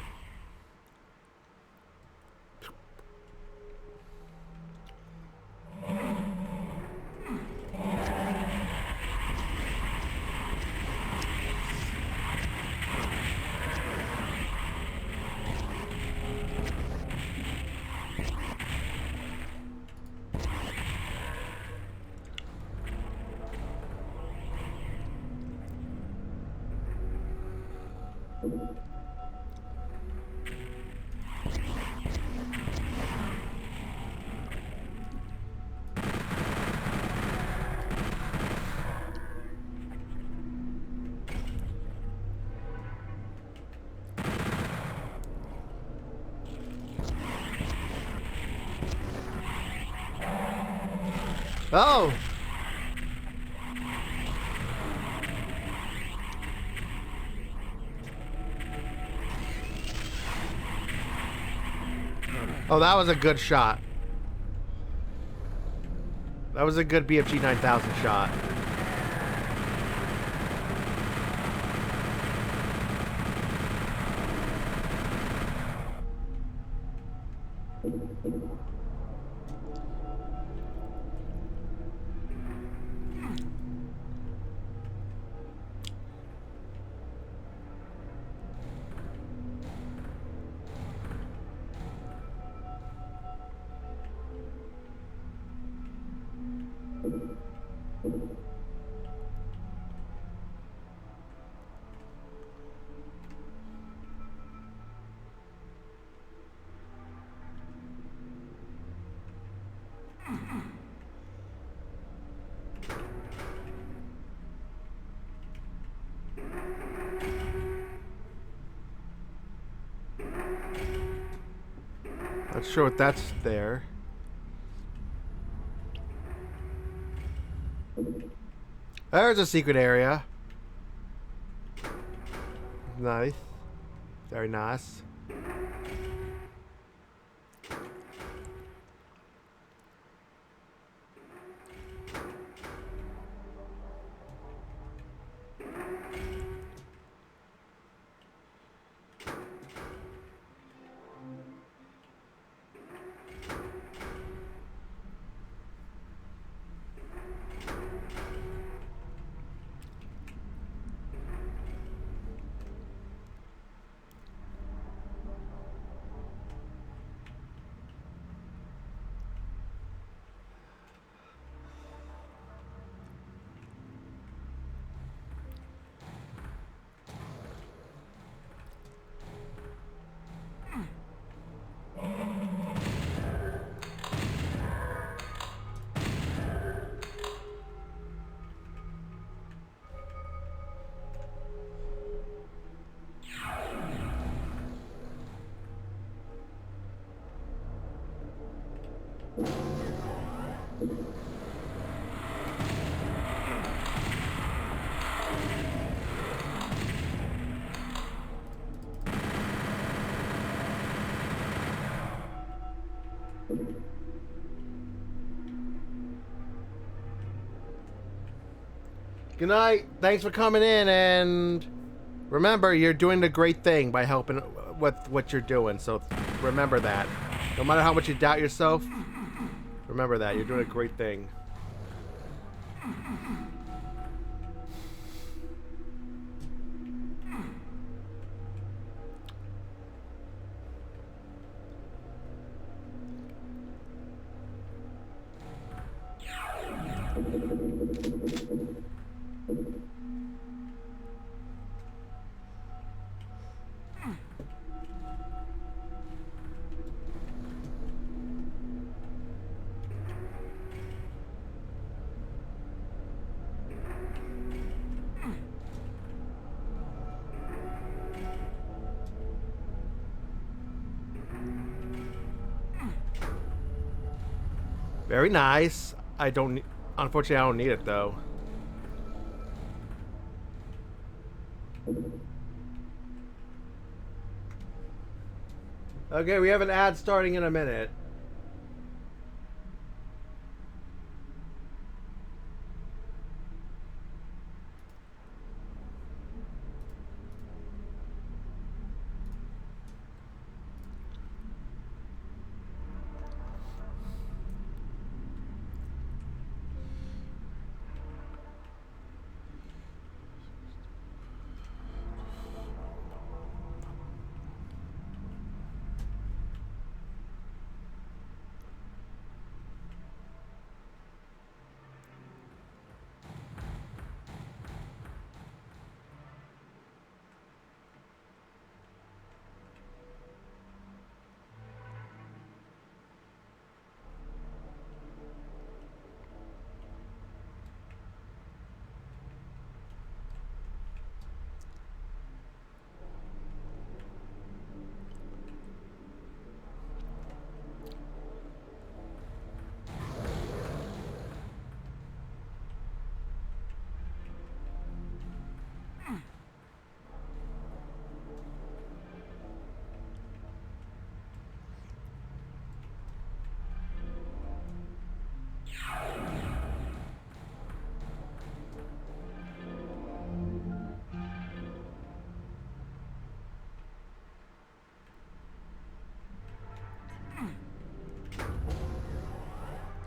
Speaker 1: Oh! Oh, that was a good shot. That was a good BFG 9000 shot. Not sure what that's there. There's a secret area. Nice. Very nice. Good night. Thanks for coming in, and remember, you're doing a great thing by helping with what you're doing. So remember that. No matter how much you doubt yourself, remember that. You're doing a great thing. Very nice. I don't. Unfortunately, I don't need it though. Okay, we have an ad starting in a minute.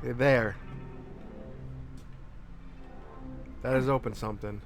Speaker 1: Okay, there. That has opened something.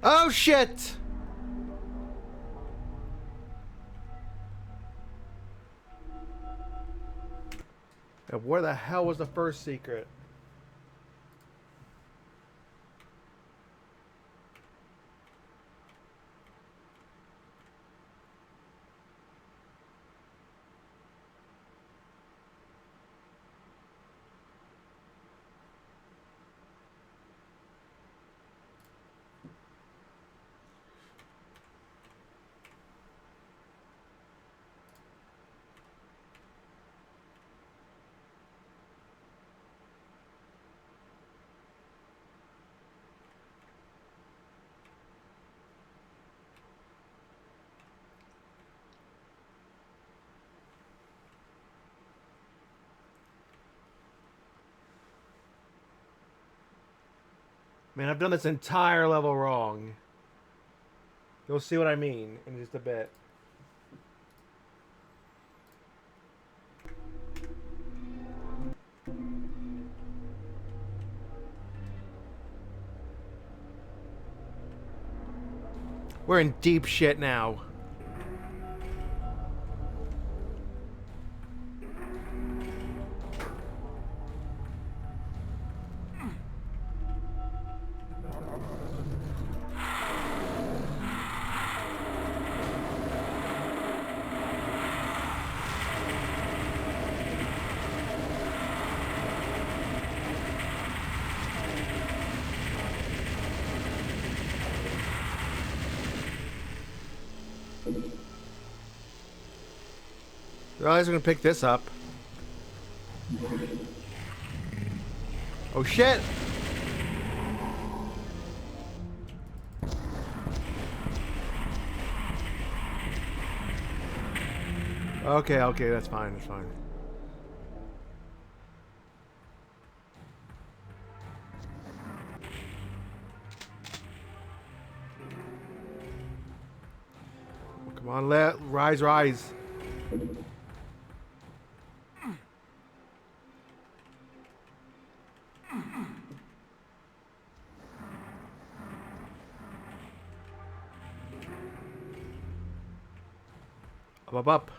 Speaker 1: Oh shit! And where the hell was the first secret? Man, I've done this entire level wrong. You'll see what I mean in just a bit. We're in deep shit now. Realize we're gonna pick this up. Oh shit! Okay, okay, that's fine, that's fine. Come on, rise, rise. Up, up.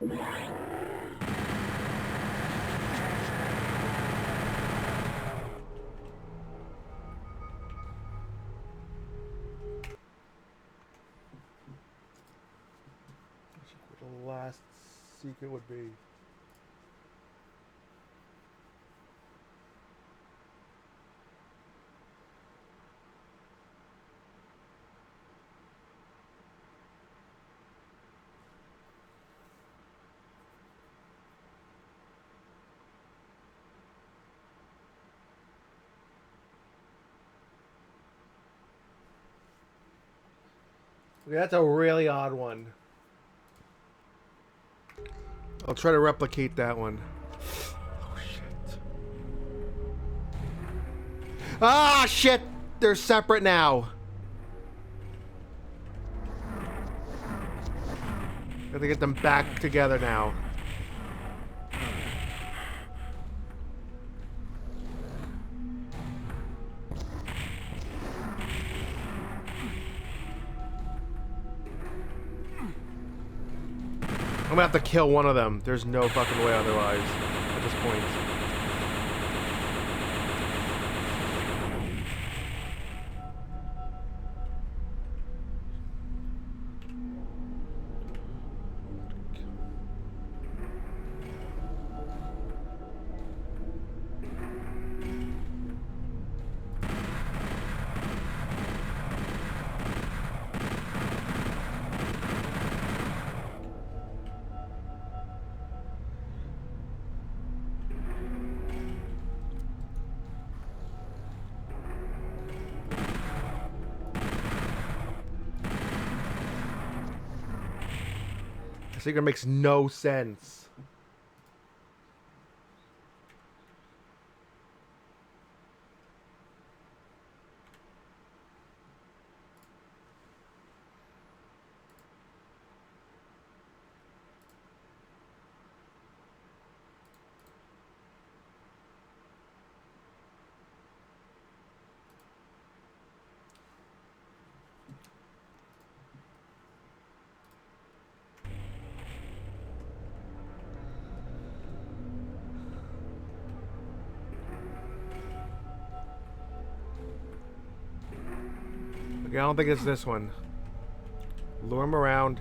Speaker 1: The last secret would be. Okay, that's a really odd one. I'll try to replicate that one. Oh shit. Ah shit! They're separate now. Gotta get them back together now. I'm gonna have to kill one of them. There's no fucking way otherwise at this point. secret makes no sense. Okay, I don't think it's this one. Lure him around.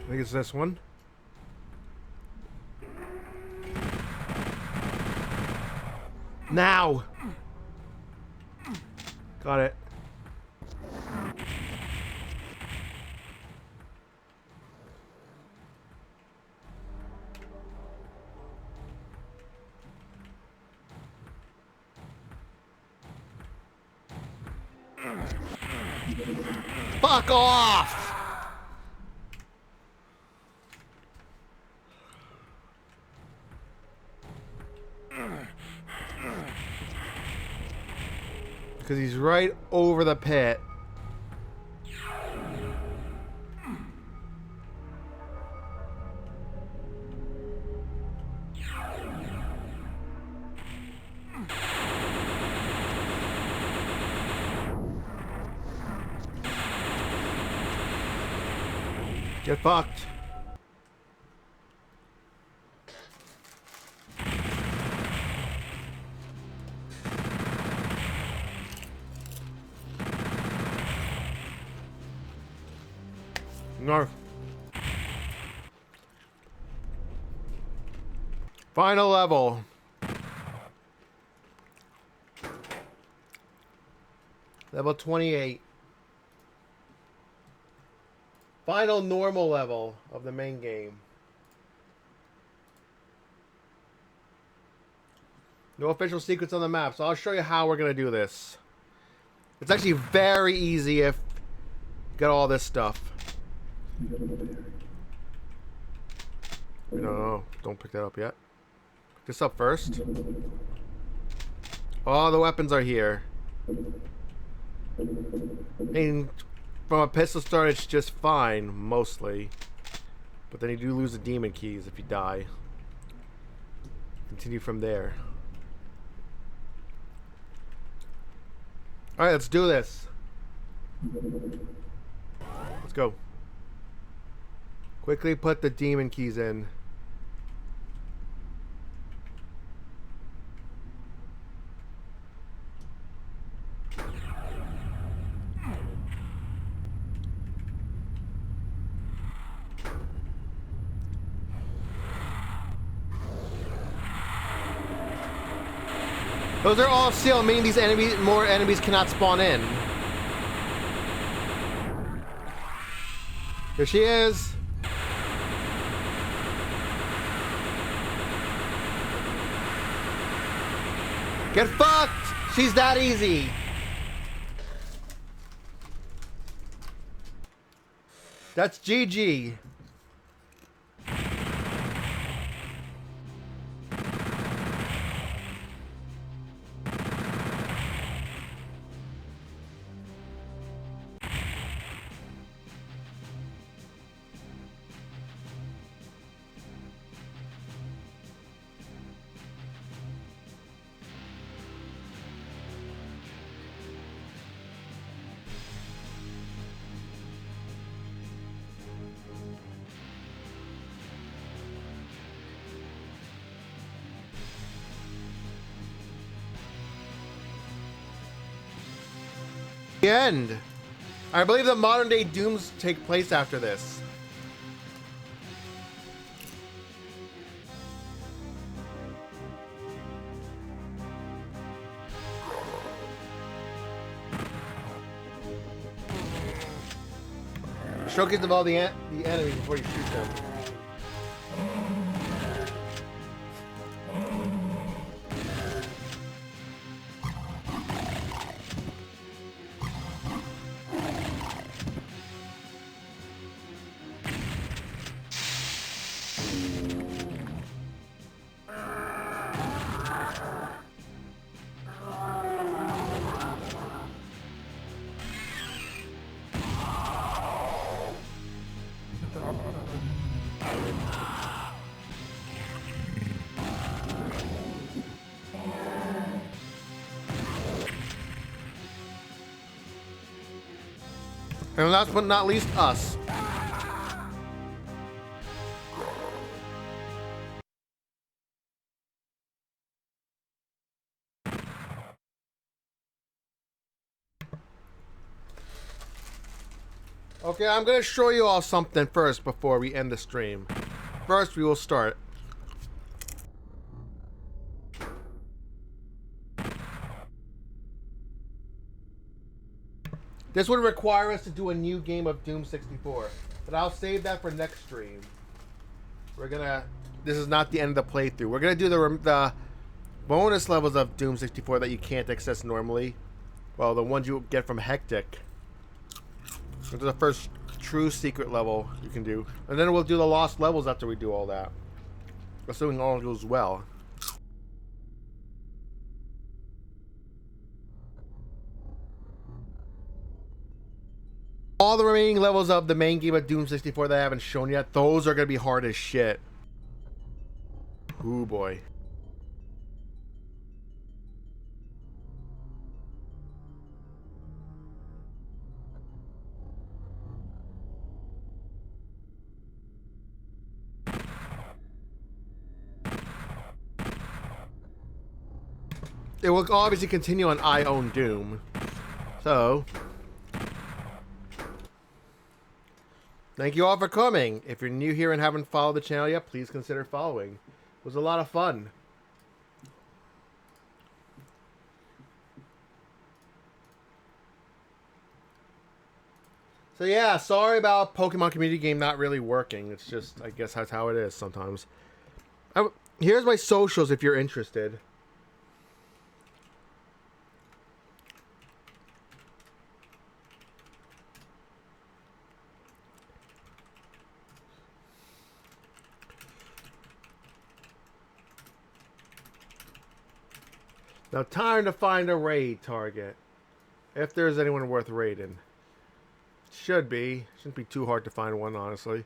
Speaker 1: I think it's this one. Now! Got it. Fuck off! Because he's right over the pit. Get fucked. No. Final level. Level 28. Final normal level of the main game. No official secrets on the map, so I'll show you how we're going to do this. It's actually very easy if you get all this stuff. No, don't pick that up yet. Pick this up first. All the weapons are here. And from a pistol start, it's just fine, mostly. But then you do lose the demon keys if you die. Continue from there. Alright, let's do this. Let's go. Quickly put the demon keys in. Those are all sealed, meaning these enemies, more enemies cannot spawn in. Here she is. Get fucked! She's that easy. That's GG. The end. I believe the modern day Dooms take place after this. Showcase of all the enemies before you shoot them. And last but not least, us. Okay, I'm gonna show you all something first before we end the stream. First, we will start. This would require us to do a new game of Doom 64, but I'll save that for next stream. This is not the end of the playthrough. We're gonna do the bonus levels of Doom 64 that you can't access normally. Well, the ones you get from Hectic. This is the first true secret level you can do. And then we'll do the lost levels after we do all that. Assuming all goes well. All the remaining levels of the main game of Doom 64 that I haven't shown yet, those are going to be hard as shit. Ooh boy. It will obviously continue on I Own Doom. So, thank you all for coming. If you're new here and haven't followed the channel yet, please consider following. It was a lot of fun. So yeah, sorry about Pokemon Community Game not really working. It's just, I guess that's how it is sometimes. Here's my socials if you're interested. Now, time to find a raid target. If there's anyone worth raiding. Should be. Shouldn't be too hard to find one, honestly.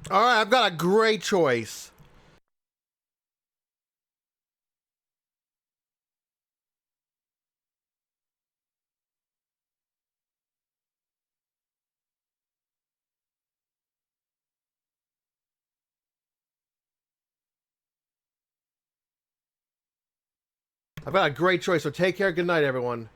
Speaker 1: Alright, I've got a great choice. I've got a great choice, so take care. Good night, everyone.